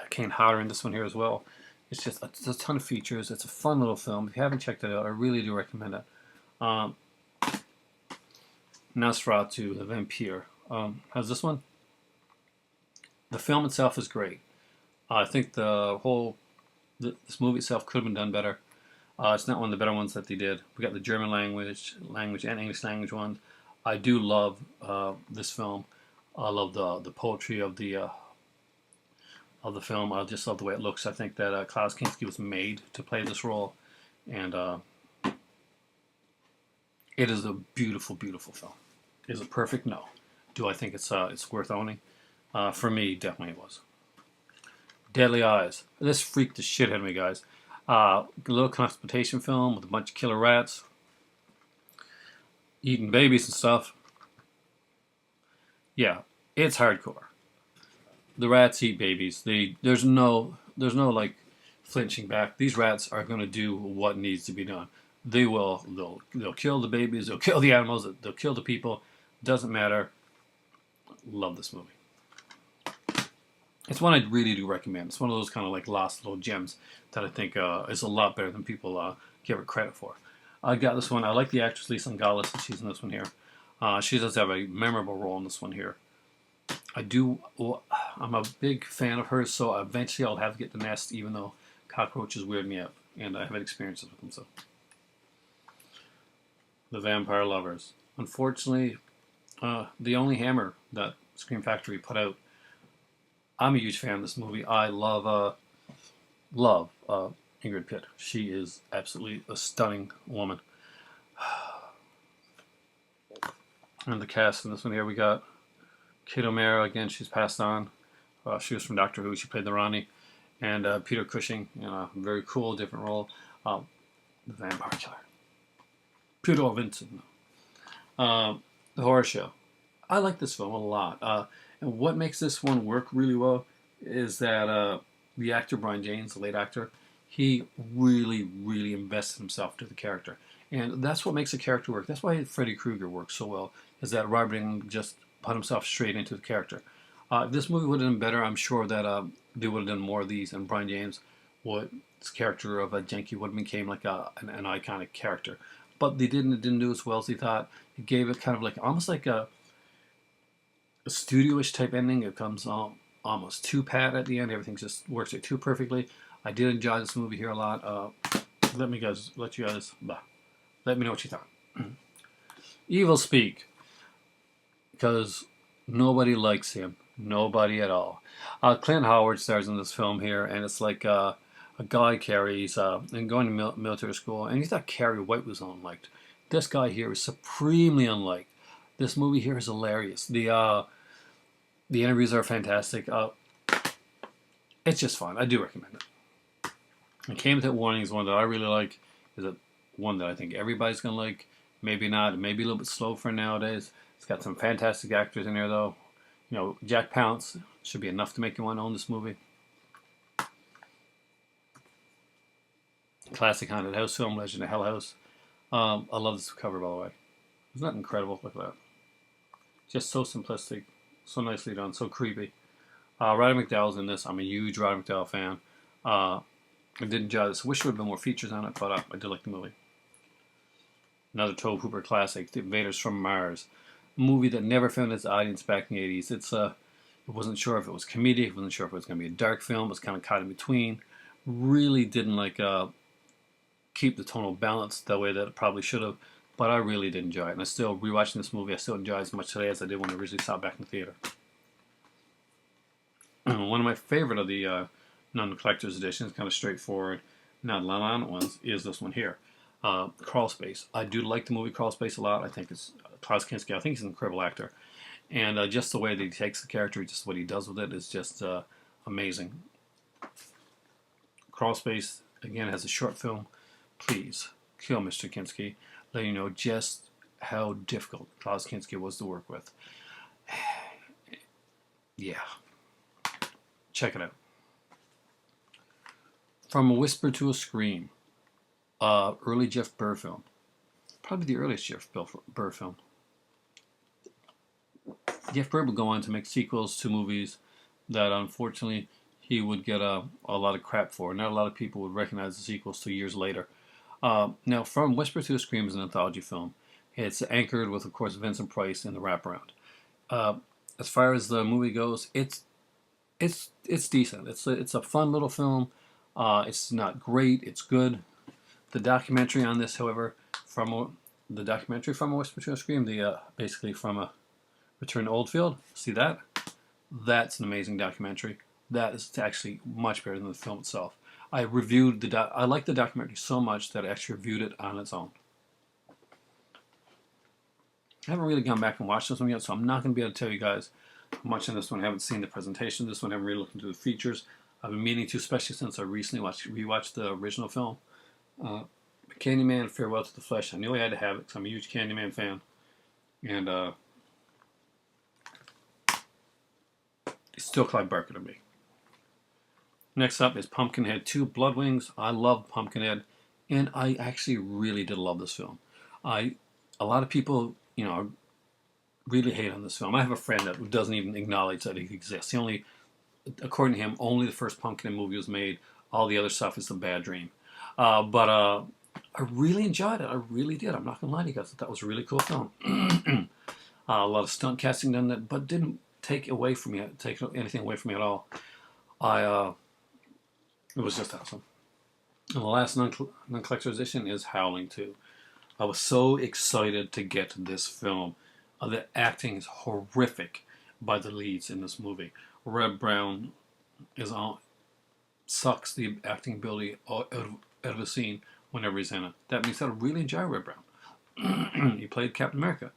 Kane Hodder in this one here as well. It's just a ton of features. It's a fun little film. If you haven't checked it out, I really do recommend it. Nosferatu, the Vampire. How's this one? The film itself is great. I think this movie itself could have been done better. It's not one of the better ones that they did. We got the German language and English language ones. I do love this film. I love the poetry of the film. I just love the way it looks. I think that Klaus Kinski was made to play this role, and it is a beautiful, beautiful film. Is it perfect? No. Do I think it's worth owning? For me, definitely it was. Deadly Eyes. This freaked the shit out of me, guys. A little constipation film with a bunch of killer rats eating babies and stuff. Yeah, it's hardcore. The rats eat babies. There's no like flinching back. These rats are going to do what needs to be done. They'll kill the babies. They'll kill the animals. They'll kill the people. Doesn't matter. Love this movie. It's one I really do recommend. It's one of those kind of like lost little gems that I think is a lot better than people give it credit for. I got this one. I like the actress Lisa Nogales. She's in this one here. She does have a memorable role in this one here. I'm a big fan of hers, so eventually I'll have to get The Nest, even though cockroaches weird me out, and I have had experiences with them. So, The Vampire Lovers. Unfortunately, the only Hammer that Scream Factory put out. I'm a huge fan of this movie. I love Ingrid Pitt. She is absolutely a stunning woman. And the cast in this one here, we got Kate O'Mara. Again, she's passed on. She was from Doctor Who. She played the Ronnie. And Peter Cushing in a very cool, different role. The Vampire Killer. Peter Vincent. The Horror Show. I like this film a lot. And what makes this one work really well is that the actor Brian James, the late actor, he really, really invested himself to the character. And that's what makes a character work. That's why Freddy Krueger works so well, is that Robert Englund just put himself straight into the character. If this movie would have been better, I'm sure that they would have done more of these, and Brian James, what his character of Genki would have became like an iconic character. But they didn't do as well as he thought. He gave it kind of like almost like a studio-ish type ending. It comes almost too pat at the end. Everything just works out too perfectly. I did enjoy this movie here a lot. Let you guys, let me know what you thought. Evil Speak, because nobody likes him. Nobody at all. Clint Howard stars in this film here, and it's like a guy carries and going to military school, and he thought Carrie White was unliked. This guy here is supremely unliked. This movie here is hilarious. The interviews are fantastic. It's just fun. I do recommend it. And Came Without Warning is one that I really like. Is it one that I think everybody's gonna like? Maybe not. Maybe a little bit slow for nowadays. It's got some fantastic actors in there, though. You know, Jack Palance should be enough to make you want to own this movie. Classic haunted house film, Legend of Hell House. I love this cover, by the way. Isn't that incredible? Look at that. Just so simplistic, so nicely done, so creepy. Roddy McDowall's in this. I'm a huge Roddy McDowall fan. I did enjoy this. I wish there would have been more features on it, but I did like the movie. Another Tobe Hooper classic, The Invaders from Mars. A movie that never found its audience back in the 80s. It wasn't sure if it was comedic, it wasn't sure if it was going to be a dark film, it was kind of caught in between. Really didn't keep the tonal balance the way that it probably should have, but I really did enjoy it. And I still, rewatching this movie, I still enjoy it as much today as I did when I originally saw it back in the theater. One of my favorite of the non-collector's editions, kind of straightforward, non-violent ones, is this one here. Crawl Space. I do like the movie Crawl Space a lot. I think it's Klaus Kinski. I think he's an incredible actor, and just the way that he takes the character, just what he does with it, is just amazing. Crawl Space again has a short film. Please kill Mr. Kinski. Let you know just how difficult Klaus Kinski was to work with. Yeah, check it out. From a Whisper to a Scream. Early Jeff Burr film. Probably the earliest Jeff Burr film. Jeff Burr would go on to make sequels to movies that unfortunately he would get a lot of crap for. Not a lot of people would recognize the sequels 2 years later. Now, From Whisper to a Scream is an anthology film. It's anchored with, of course, Vincent Price in the wraparound. As far as the movie goes, it's decent. It's a fun little film. It's not great. It's good. The documentary on this, however, the documentary From a Whisper to a Scream, basically from a Return to Oldfield. See that? That's an amazing documentary. That is actually much better than the film itself. I reviewed I like the documentary so much that I actually reviewed it on its own. I haven't really gone back and watched this one yet, so I'm not going to be able to tell you guys much on this one. I haven't seen the presentation. This one I haven't really looked into the features. I've been meaning to, especially since I recently rewatched the original film. Candyman, Farewell to the Flesh. I knew I had to have it because I'm a huge Candyman fan. And it's still Clive Barker to me. Next up is Pumpkinhead 2 Blood Wings. I love Pumpkinhead, and I actually really did love this film. A lot of people, really hate on this film. I have a friend that doesn't even acknowledge that it exists. According to him, only the first Pumpkinhead movie was made. All the other stuff is a bad dream. But I really enjoyed it. I really did. I'm not going to lie to you guys. That was a really cool film. A lot of stunt casting done that, but didn't take anything away from me at all. It was just awesome. And the last non-collector's edition is Howling 2. I was so excited to get to this film. The acting is horrific by the leads in this movie. Reb Brown sucks the acting ability out of the scene whenever he's in it. That means I really enjoy Reb Brown. He played Captain America.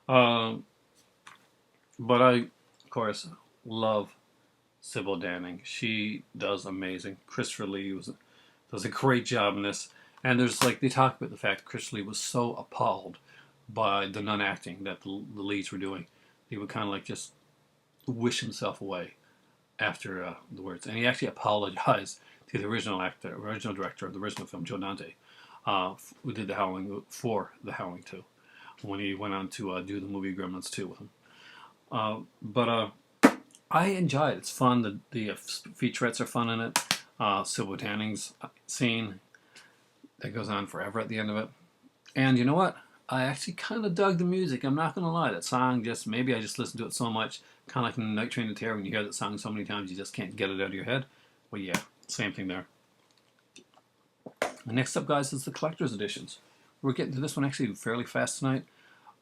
But I, of course, love Sybil Danning. She does amazing. Christopher Lee does a great job in this. And they talk about the fact Christopher Lee was so appalled by the non-acting that the leads were doing. He would kind of just wish himself away after the words. And he actually apologized to the original director of the original film, Joe Dante, who did The Howling 2, when he went on to do the movie Gremlins 2 with him. But I enjoy it. It's fun. The featurettes are fun in it. Sybil Tanning's scene that goes on forever at the end of it. And you know what? I actually kind of dug the music. I'm not gonna lie. That song just maybe I just listened to it so much, kind of like in Night Train to Terror. When you hear that song so many times, you just can't get it out of your head. Well, yeah, same thing there. Next up, guys, is the collector's editions. We're getting to this one actually fairly fast tonight.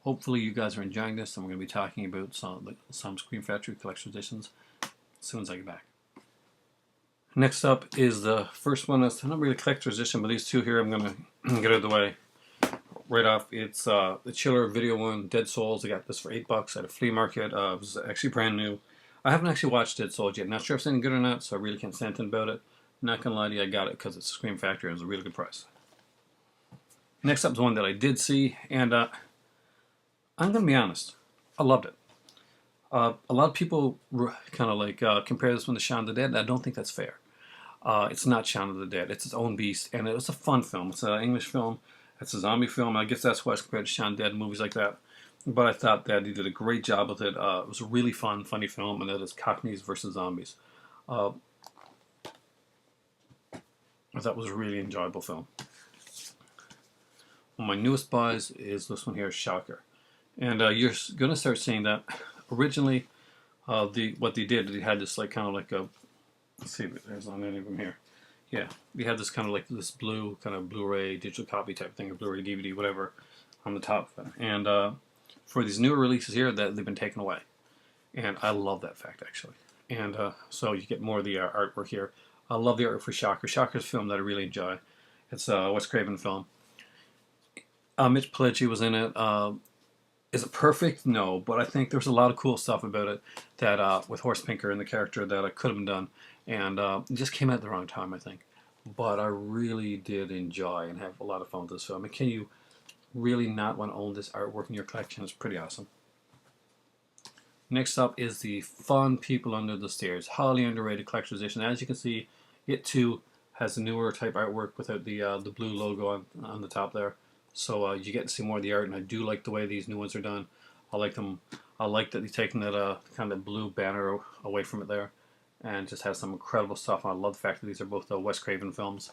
Hopefully, you guys are enjoying this, and we're going to be talking about some Scream Factory collector's editions as soon as I get back. Next up is the first one. That's not really a collector's edition, but these two here I'm going to get out of the way right off. It's the Chiller Video one, Dead Souls. I got this for $8 at a flea market. It was actually brand new. I haven't actually watched Dead Souls yet. Not sure if it's any good or not, so I really can't say anything about it. Not gonna lie to you, I got it because it's Scream Factory and it was a really good price. Next up is one that I did see, and I'm gonna be honest, I loved it. A lot of people kind of like compare this one to Shaun of the Dead. I don't think that's fair. It's not Shaun of the Dead. It's its own beast, and it was a fun film. It's an English film. It's a zombie film. I guess that's why it's compared to Shaun of the Dead and movies like that. But I thought that he did a great job with it. It was a really fun, funny film, and that is Cockneys versus Zombies. That was a really enjoyable film. One of my newest buys is this one here, Shocker. And you're going to start seeing that. Originally, what they did, they had this like kind of like a, let's see if there's on any of them here. Yeah, we had this kind of like this blue kind of Blu-ray digital copy type thing, or Blu-ray DVD, whatever, on the top of it. And for these newer releases here, that they've been taken away. And I love that fact, actually. And so you get more of the artwork here. I love the artwork for Shocker. Shocker's a film that I really enjoy. It's a Wes Craven film. Mitch Pileggi was in it. Is it perfect? No, but I think there's a lot of cool stuff about it that with Horst Pinker and the character that could have been done, and it just came at the wrong time, I think. But I really did enjoy and have a lot of fun with this film. And can you really not want to own this artwork in your collection? It's pretty awesome. Next up is the Fun People Under the Stairs, highly underrated collector's edition. As you can see, it too has the newer type artwork without the blue logo on the top there. So you get to see more of the art, and I do like the way these new ones are done. I like them. I like that they've taken that kind of blue banner away from it there, and just has some incredible stuff. I love the fact that these are both Wes Craven films.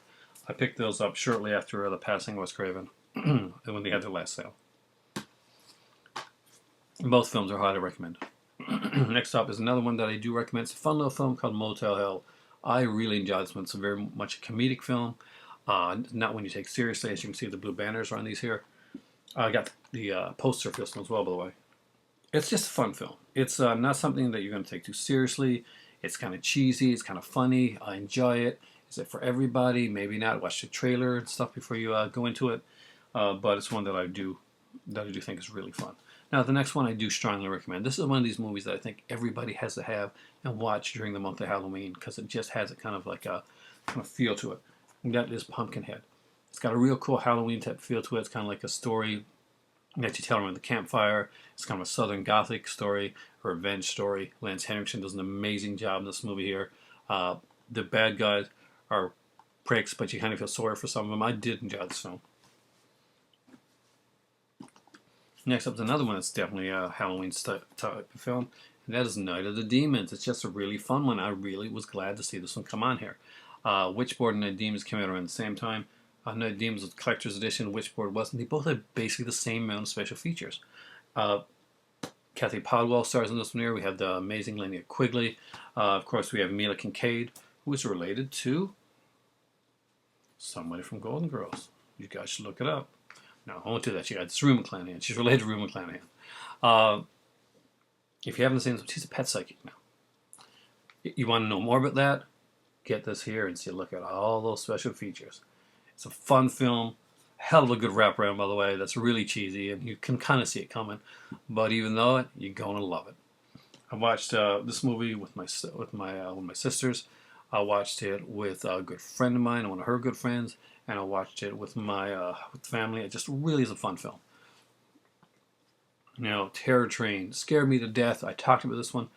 I picked those up shortly after the passing of Wes Craven, when they had their last sale. Both films are highly recommended. Next up is another one that I do recommend. It's a fun little film called Motel Hell. I really enjoyed this one. It's a very much a comedic film. Not when you take seriously. As you can see, the blue banners are on these here. I got the poster for this one as well, by the way. It's just a fun film. It's not something that you're going to take too seriously. It's kind of cheesy. It's kind of funny. I enjoy it. Is it for everybody? Maybe not. Watch the trailer and stuff before you go into it. But it's one that I do think is really fun. Now, the next one I do strongly recommend. This is one of these movies that I think everybody has to have and watch during the month of Halloween, because it just has a kind of like a kind of feel to it. And that is Pumpkinhead. It's got a real cool Halloween type feel to it. It's kind of like a story that you tell around the campfire. It's kind of a Southern Gothic story, a revenge story. Lance Henriksen does an amazing job in this movie here. The bad guys are pricks, but you kind of feel sorry for some of them. I did enjoy this film. Next up is another one that's definitely a Halloween type of film, and that is Night of the Demons. It's just a really fun one. I really was glad to see this one come on here. Witchboard and Night of the Demons came out around the same time. Night of the Demons was the collector's edition. Witchboard wasn't. They both had basically the same amount of special features. Kathy Podwell stars in this one here. We have the amazing Linnea Quigley. Of course, we have Mila Kincaid, who is related to somebody from Golden Girls. You guys should look it up. No, I won't do that. It's Rue McClanahan. She's related to Rue McClanahan. If you haven't seen this, she's a pet psychic now. You want to know more about that? Get this here and see. Look at all those special features. It's a fun film. Hell of a good wraparound, by the way. That's really cheesy, and you can kind of see it coming. But even though you're going to love it. I watched this movie with my one of my sisters. I watched it with a good friend of mine, one of her good friends, and I watched it with my family. It just really is a fun film. Now, Terror Train scared me to death. I talked about this one.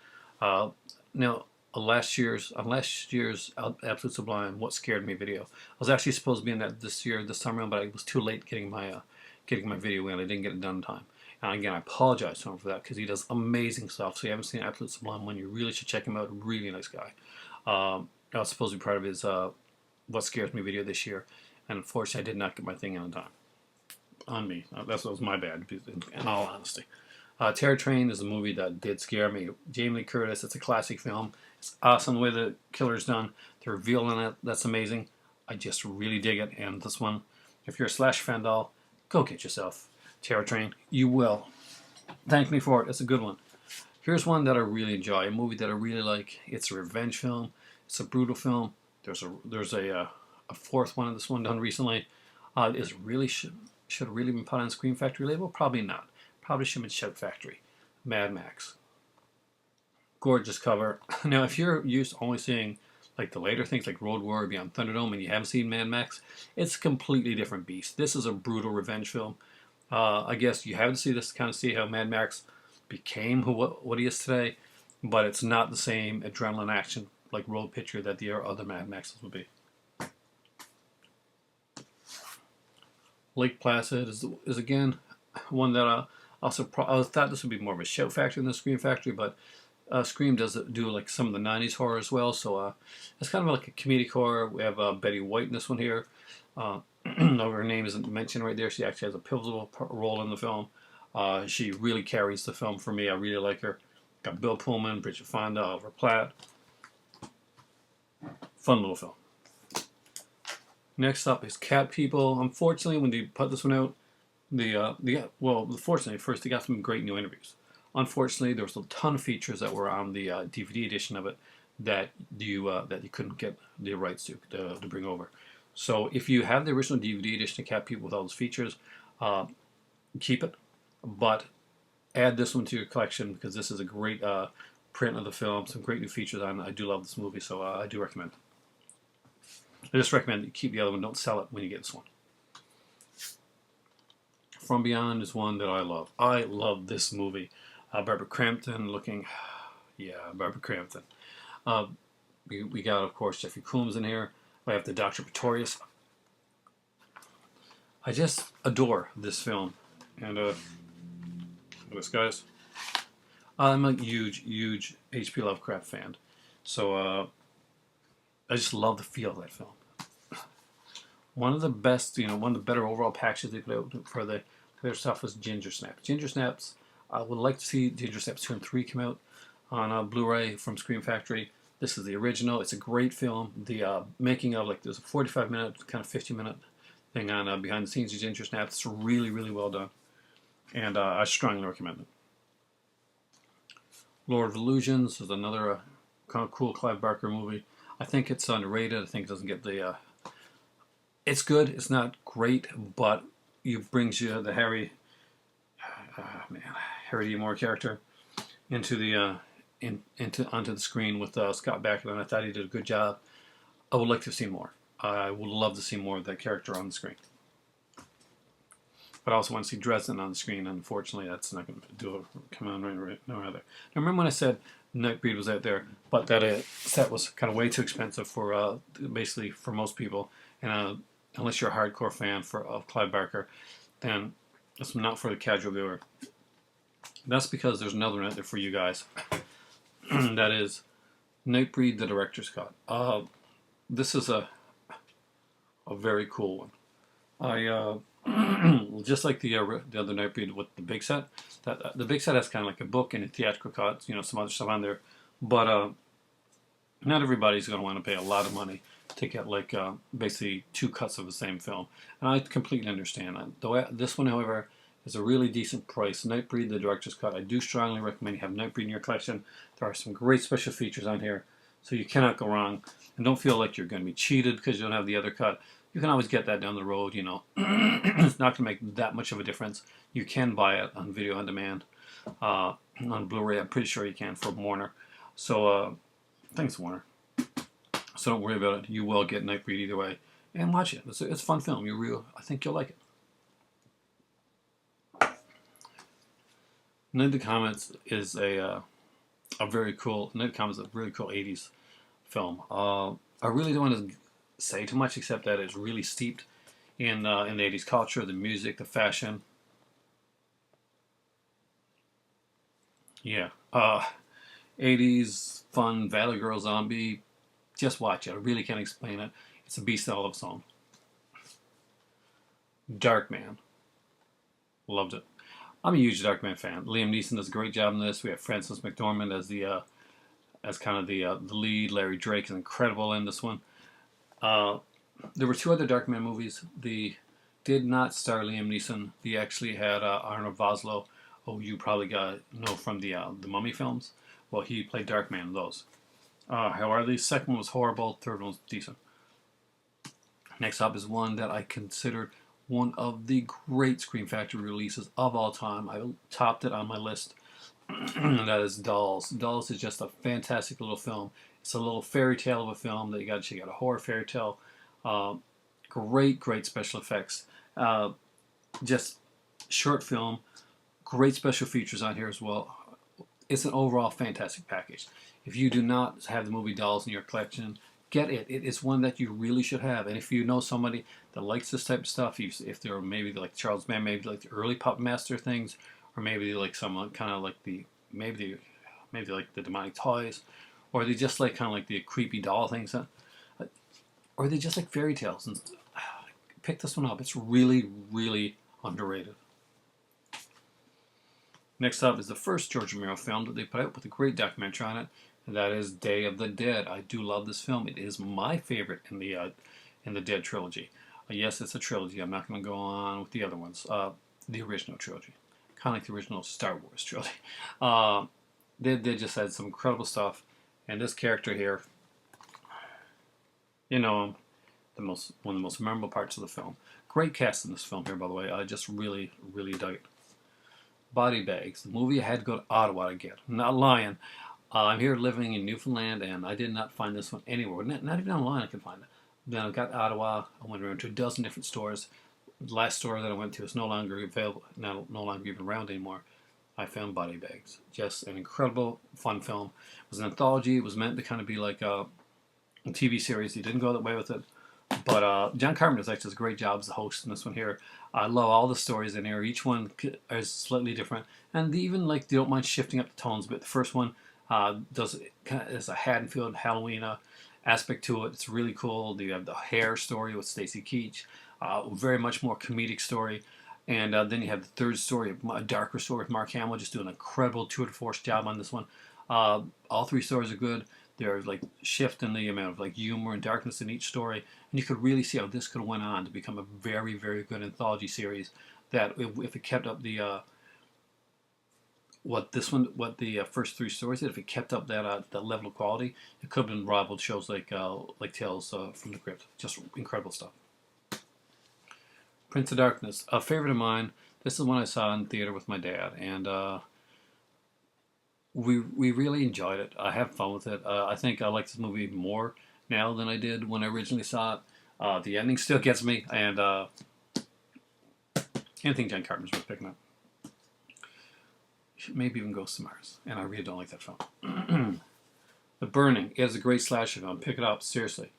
Now, on last year's Absolute Sublime, What Scared Me video. I was actually supposed to be in that this time around, but I was too late getting my video in. I didn't get it done in time. And again, I apologize to him for that because he does amazing stuff. So if you haven't seen Absolute Sublime One, you really should check him out. Really nice guy. I was supposed to be part of his What Scares Me video this year, and unfortunately I did not get my thing on time. On me. That was my bad, in all honesty. Terror Train is a movie that did scare me. Jamie Lee Curtis, it's a classic film. It's awesome the way the killer's done. The reveal in it, that's amazing. I just really dig it. And this one, if you're a slash fan doll, go get yourself Terror Train. You will. Thank me for it. It's a good one. Here's one that I really enjoy. A movie that I really like. It's a revenge film. It's a brutal film. There's a fourth one of this one done recently. Is really should have really been put on Scream Factory label. Probably not. Probably should have been Shout Factory. Mad Max. Gorgeous cover. Now, if you're used to only seeing like the later things like Road Warrior, Beyond Thunderdome, and you haven't seen Mad Max, it's a completely different beast. This is a brutal revenge film. I guess you have to see this to kind of see how Mad Max became what he is today, but it's not the same adrenaline action like Road Picture that the other Mad Maxes would be. Lake Placid is again one that I thought this would be more of a Shout Factory than a Scream Factory, but Scream does do like some of the 90s horror as well, so it's kind of like a comedic horror. We have Betty White in this one here. No, her name isn't mentioned right there. She actually has a pivotal role in the film. She really carries the film for me. I really like her. Got Bill Pullman, Bridget Fonda, Oliver Platt. Fun little film. Next up is Cat People. Unfortunately, when they put this one out, fortunately, first they got some great new interviews. Unfortunately, there was a ton of features that were on the DVD edition of it that you couldn't get the rights to bring over. So if you have the original DVD edition of Cat People with all those features, keep it, but add this one to your collection because this is a great print of the film, some great new features on it. I do love this movie, so I do recommend it. I just recommend that you keep the other one, don't sell it when you get this one. From Beyond is one that I love. I love this movie. Barbara Crampton looking, yeah, Barbara Crampton. We got, of course, Jeffrey Combs in here. We have the Dr. Pretorius. I just adore this film. And, this, guys. I'm a huge H.P. Lovecraft fan. So, I just love the feel of that film. One of the best, one of the better overall packages they put out for their stuff was Ginger Snaps. Ginger Snaps, I would like to see Ginger Snaps 2 and 3 come out on Blu-ray from Scream Factory. This is the original. It's a great film. The making of, there's a 45-minute, kind of 50-minute thing on behind the scenes of Ginger Snaps. It's really, really well done. And I strongly recommend it. Lord of Illusions is another kind of cool Clive Barker movie. I think it's underrated. I think it doesn't get the... it's good. It's not great, but it brings you the Harry D. Moore character into the onto the screen with Scott Bakula, and I thought he did a good job. I would like to see more. I would love to see more of that character on the screen. But I also want to see Dresden on the screen. Unfortunately, that's not going to come on right now either. Now, remember when I said Nightbreed was out there, but that set was kind of way too expensive for basically for most people, and unless you're a hardcore fan of Clive Barker, then it's not for the casual viewer. That's because there's another one out there for you guys. That is Nightbreed, the director's cut. This is a very cool one. I just like the other Nightbreed with the big set. The big set has kind of like a book and a theatrical cut, some other stuff on there. But not everybody's going to want to pay a lot of money to get basically 2 cuts of the same film. And I completely understand that. This one, however, is a really decent price. Nightbreed, the director's cut. I do strongly recommend you have Nightbreed in your collection. There are some great special features on here, so you cannot go wrong. And don't feel like you're going to be cheated because you don't have the other cut. You can always get that down the road, It's not going to make that much of a difference. You can buy it on video on demand. On Blu-ray, I'm pretty sure you can from Warner. So, thanks, Warner. So don't worry about it. You will get Nightbreed either way. And watch it. It's a fun film. I think you'll like it. Night of the Comets is a very cool... Night of the Comets is a really cool 80s film. I really don't want to say too much except that it's really steeped in the 80s culture, the music, the fashion. Yeah. 80s fun Valley Girl zombie. Just watch it. I really can't explain it. It's a beast all of its own. Darkman. Loved it. I'm a huge Darkman fan. Liam Neeson does a great job in this. We have Frances McDormand as the as kind of the lead. Larry Drake is incredible in this one. Uh, there were two other Darkman movies. The did not star Liam Neeson. They actually had Arnold Vosloo, who you probably got know from the Mummy films. Well, he played Darkman in those. However, the second one was horrible. Third one was decent. Next up is one that I considered one of the great Scream Factory releases of all time. I topped it on my list. And that is Dolls. Dolls is just a fantastic little film. It's a little fairy tale of a film that you got to check out. A horror fairy tale. Uh, great special effects. Just short film. Great special features on here as well. It's an overall fantastic package. If you do not have the movie Dolls in your collection, get it. It is one that you really should have. And if you know somebody that likes this type of stuff, if they're maybe like Charles Mann, maybe like the early Puppet Master things, or maybe like someone kind of like maybe like the demonic toys, or they just like kind of like the creepy doll things, or they just like fairy tales. And pick this one up. It's really underrated. Next up is the first George Romero film that they put out with a great documentary on it, and that is Day of the Dead. I do love this film. It is my favorite in the Dead trilogy. Yes, it's a trilogy. I'm not going to go on with the other ones. The original trilogy, kind of like the original Star Wars trilogy. They just had some incredible stuff, and this character here, you know him, one of the most memorable parts of the film. Great cast in this film here, by the way. I just really dug it. Body Bags, the movie I had to go to Ottawa to get. I'm not lying. I'm here living in Newfoundland, and I did not find this one anywhere. Not even online I could find it. Then I got to Ottawa. I went around to a dozen different stores. The last store that I went to is no longer available, no longer even around anymore. I found Body Bags. Just an incredible, fun film. It was an anthology. It was meant to kind of be like a TV series. He didn't go that way with it. But John Carpenter actually does a great job as the host in this one here. I love all the stories in here. Each one is slightly different, and they even like they don't mind shifting up the tones. But the first one does kind of is a Haddonfield Halloween aspect to it. It's really cool. You have the hair story with Stacy Keach, very much more comedic story, and then you have the third story, a darker story with Mark Hamill, just doing an incredible tour de force job on this one. All three stories are good. There's like shift in the amount of like humor and darkness in each story, and you could really see how this could have went on to become a very good anthology series. That if it kept up the what the first three stories did, if it kept up that level of quality, it could have been rivaled shows like Tales from the Crypt. Just incredible stuff. Prince of Darkness, a favorite of mine. This is one I saw in theater with my dad, and we really enjoyed it. I have fun with it. I think I like this movie more now than I did when I originally saw it. The ending still gets me, and anything John Carpenter's worth picking up. Maybe even Ghost of Mars, and I really don't like that film. The Burning is a great slasher film. Pick it up, seriously.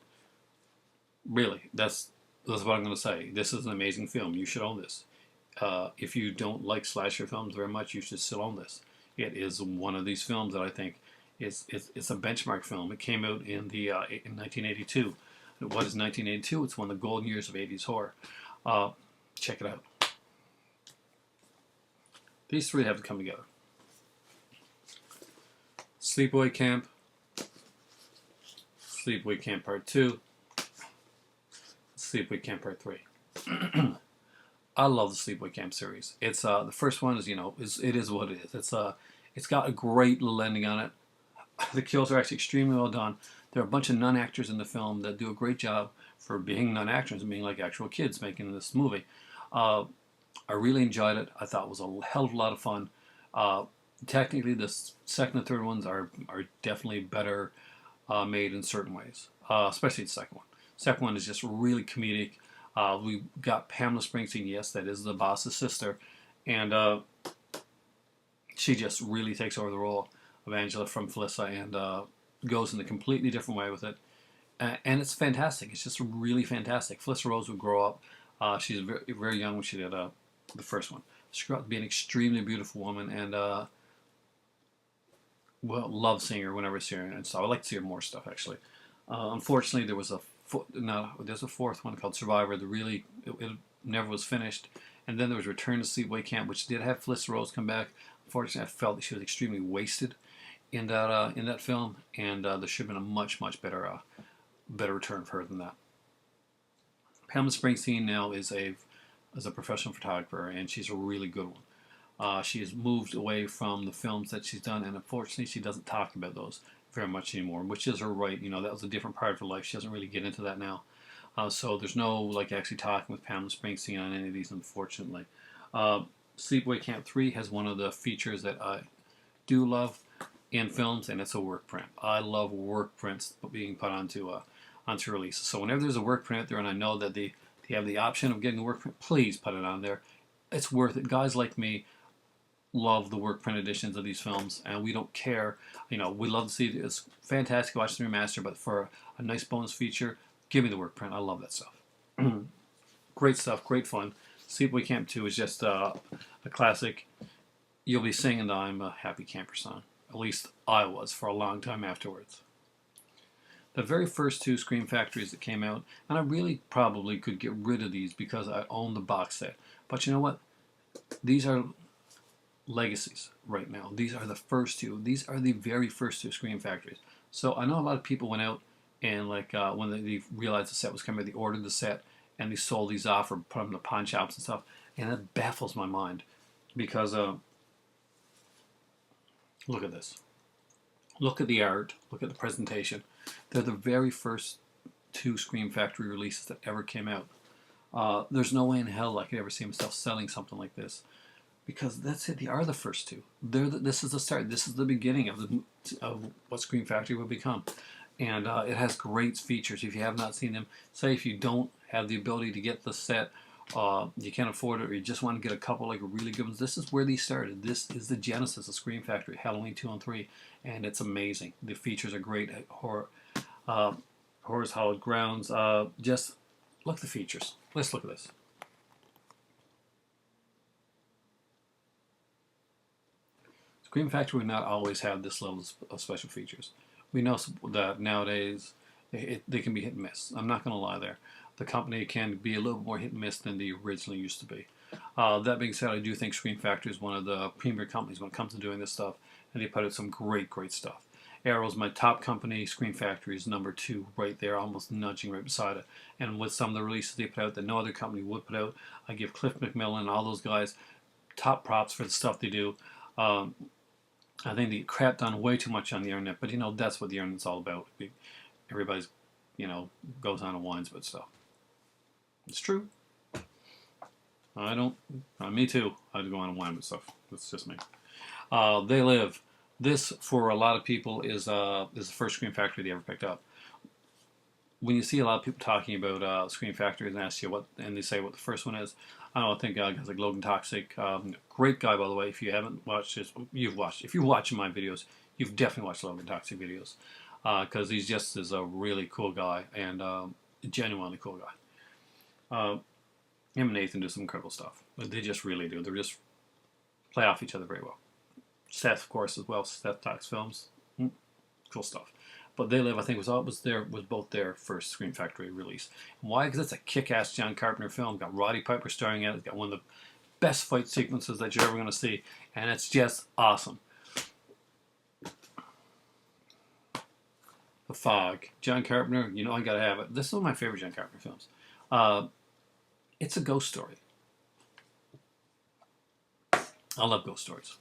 Really, that's what I'm going to say. This is an amazing film. You should own this. If you don't like slasher films very much, you should still own this. It is one of these films that I think it's a benchmark film. It came out in 1982. What is 1982? It's one of the golden years of 80s horror. Check it out. These three have to come together. Sleepaway Camp, Sleepaway Camp Part 2, Sleepaway Camp Part 3. I love the Sleepaway Camp series. It's the first one is it is what it is. It's got a great little ending on it. The kills are actually extremely well done. There are a bunch of non-actors in the film that do a great job for being non-actors and being like actual kids making this movie. I really enjoyed it. I thought it was a hell of a lot of fun. Technically, the second and third ones are definitely better made in certain ways, especially the second one. Second one is just really comedic. We got Pamela Springsteen, yes, that is the boss's sister, and she just really takes over the role of Angela from Felissa and goes in a completely different way with it. And it's fantastic. It's just really fantastic. Felissa Rose would grow up. She's very young when she did the first one. She grew up to be an extremely beautiful woman, and well, love seeing her whenever I see her, and so I like to see her more stuff actually. Unfortunately, there was a no, there's a fourth one called Survivor. The really it never was finished, and then there was Return to Sleepaway Camp, which did have Felicity Rose come back. Unfortunately, I felt that she was extremely wasted in that film, and there should have been a much better return for her than that. Pamela Springsteen now is a professional photographer, and she's a really good one. She has moved away from the films that she's done, and unfortunately, she doesn't talk about those very much anymore, which is her right. You know, that was a different part of her life. She doesn't really get into that now. So there's no like actually talking with Pamela Springsteen on any of these, unfortunately. Uh, Sleepaway Camp 3 has one of the features that I do love in films, and it's a work print. I love work prints being put onto releases. So whenever there's a work print out there, and I know that they have the option of getting a work print, please put it on there. It's worth it. Guys like me love the work print editions of these films, and we don't care. You know, we love to see it. It's fantastic to watch the remaster, but for a nice bonus feature, give me the work print. I love that stuff. Great stuff, great fun. Sleepaway Camp 2 is just a classic. You'll be singing the I'm a Happy Camper song. At least I was for a long time afterwards. The very first two Scream Factories that came out, and I really probably could get rid of these because I own the box set. But you know what? These are legacies right now. These are the first two. These are the very first two Scream Factories. So I know a lot of people went out and like when they realized the set was coming, they ordered the set and they sold these off or put them in the pawn shops and stuff. And it baffles my mind because look at this. Look at the art. Look at the presentation. They're the very first two Scream Factory releases that ever came out. There's no way in hell I could ever see myself selling something like this. Because that's it. They are the first two. This is the start. This is the beginning of what Scream Factory will become, and it has great features. If you have not seen them, say if you don't have the ability to get the set, you can't afford it, or you just want to get a couple like really good ones. This is where these started. This is the genesis of Scream Factory, Halloween 2 and 3, and it's amazing. The features are great. Horror's Hallowed Grounds. Just look at the features. Let's look at this. Scream Factory would not always have this level of special features. We know that nowadays they can be hit and miss. I'm not going to lie there. The company can be a little more hit and miss than they originally used to be. That being said, I do think Scream Factory is one of the premier companies when it comes to doing this stuff, and they put out some great stuff. Arrow's my top company. Scream Factory is number 2 right there, almost nudging right beside it. And with some of the releases they put out that no other company would put out, I give Cliff McMillan and all those guys top props for the stuff they do. I think they crapped on way too much on the internet, but you know that's what the internet's all about. Everybody's, you know, goes on and whines about stuff. It's true. I don't. Me too. I go on and whine about stuff. That's just me. They Live. This for a lot of people is the first Scream Factory they ever picked up. When you see a lot of people talking about Scream Factory and ask you what, and they say what the first one is, I don't think guys like Logan Toxic, great guy by the way. If you haven't watched his, you've watched. If you're watching my videos, you've definitely watched Logan Toxic videos because he's just is a really cool guy and genuinely cool guy. Him and Nathan do some incredible stuff. They just really do. They just play off each other very well. Seth, of course, as well. Seth Talks Films, cool stuff. But They Live, I think, was both their first Scream Factory release. Why? Because it's a kick-ass John Carpenter film. Got Roddy Piper starring in it. It's got one of the best fight sequences that you're ever going to see, and it's just awesome. The Fog, John Carpenter. You know I gotta have it. This is one of my favorite John Carpenter films. It's a ghost story. I love ghost stories.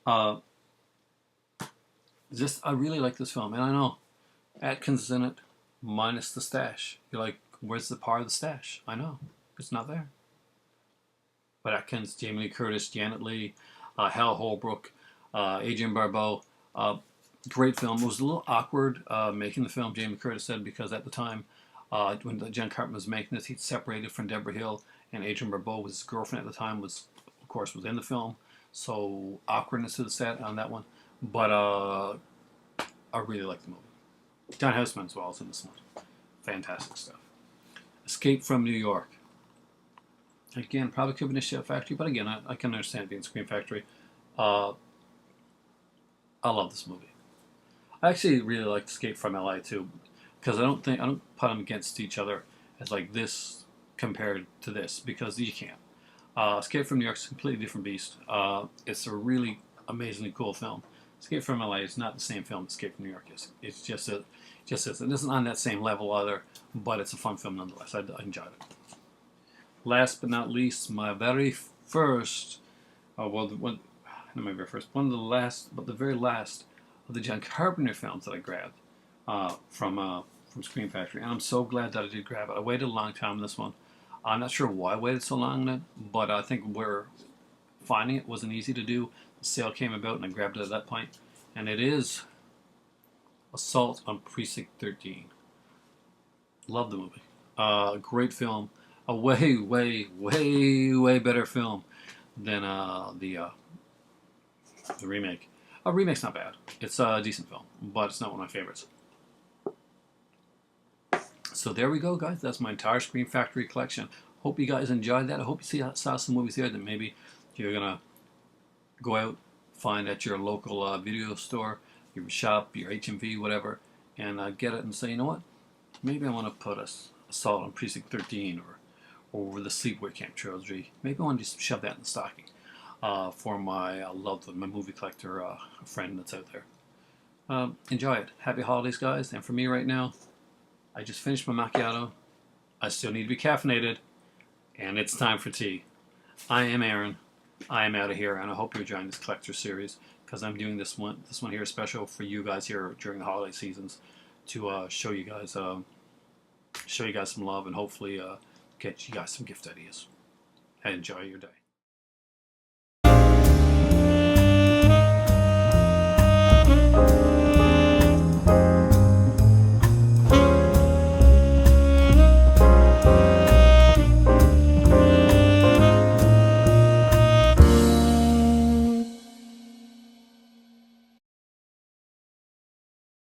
I really like this film, and I know Atkins is in it, minus the stash. You're like, where's the part of the stash? I know, it's not there. But Atkins, Jamie Lee Curtis, Janet Leigh, Hal Holbrook, Adrienne Barbeau, great film. It was a little awkward making the film, Jamie Curtis said, because at the time, when John Carpenter was making this, he'd separated from Deborah Hill, and Adrienne Barbeau was his girlfriend at the time, was in the film. So awkwardness to the set on that one. But I really like the movie. John Houseman as well is in this one. Fantastic stuff. Escape from New York. Again, probably could be a Shell Factory, but again, I can understand it being Scream Factory. I love this movie. I actually really like Escape from LA too, because I don't put them against each other as like this compared to this, because you can't. Escape from New York is a completely different beast. It's a really amazingly cool film. Escape from LA is not the same film Escape from New York is. It's just is. It isn't on that same level either, but it's a fun film nonetheless. I enjoyed it. Last but not least, my very first, well, one, not my very first, one of the last, but the very last of the John Carpenter films that I grabbed from Scream Factory, and I'm so glad that I did grab it. I waited a long time on this one. I'm not sure why I waited so long on it, but I think where finding it wasn't easy to do. The sale came about, and I grabbed it at that point, and it is Assault on Precinct 13. Love the movie. Great film. A way, way, way, way better film than the remake. A remake's not bad. It's a decent film, but it's not one of my favorites. So there we go, guys. That's my entire Scream Factory collection. Hope you guys enjoyed that. I hope you saw some movies here that maybe you're going to go out, find at your local video store, your shop, your HMV, whatever, and get it and say, you know what? Maybe I want to put Assault on Precinct 13 or the Sleepaway Camp trilogy. Maybe I want to just shove that in the stocking for my loved one, my movie collector friend that's out there. Enjoy it. Happy holidays, guys. And for me right now, I just finished my macchiato. I still need to be caffeinated, and it's time for tea. I am Aaron. I am out of here, and I hope you're enjoying this collector series, because I'm doing this one here special for you guys here during the holiday seasons to show you guys some love and hopefully get you guys some gift ideas. And enjoy your day.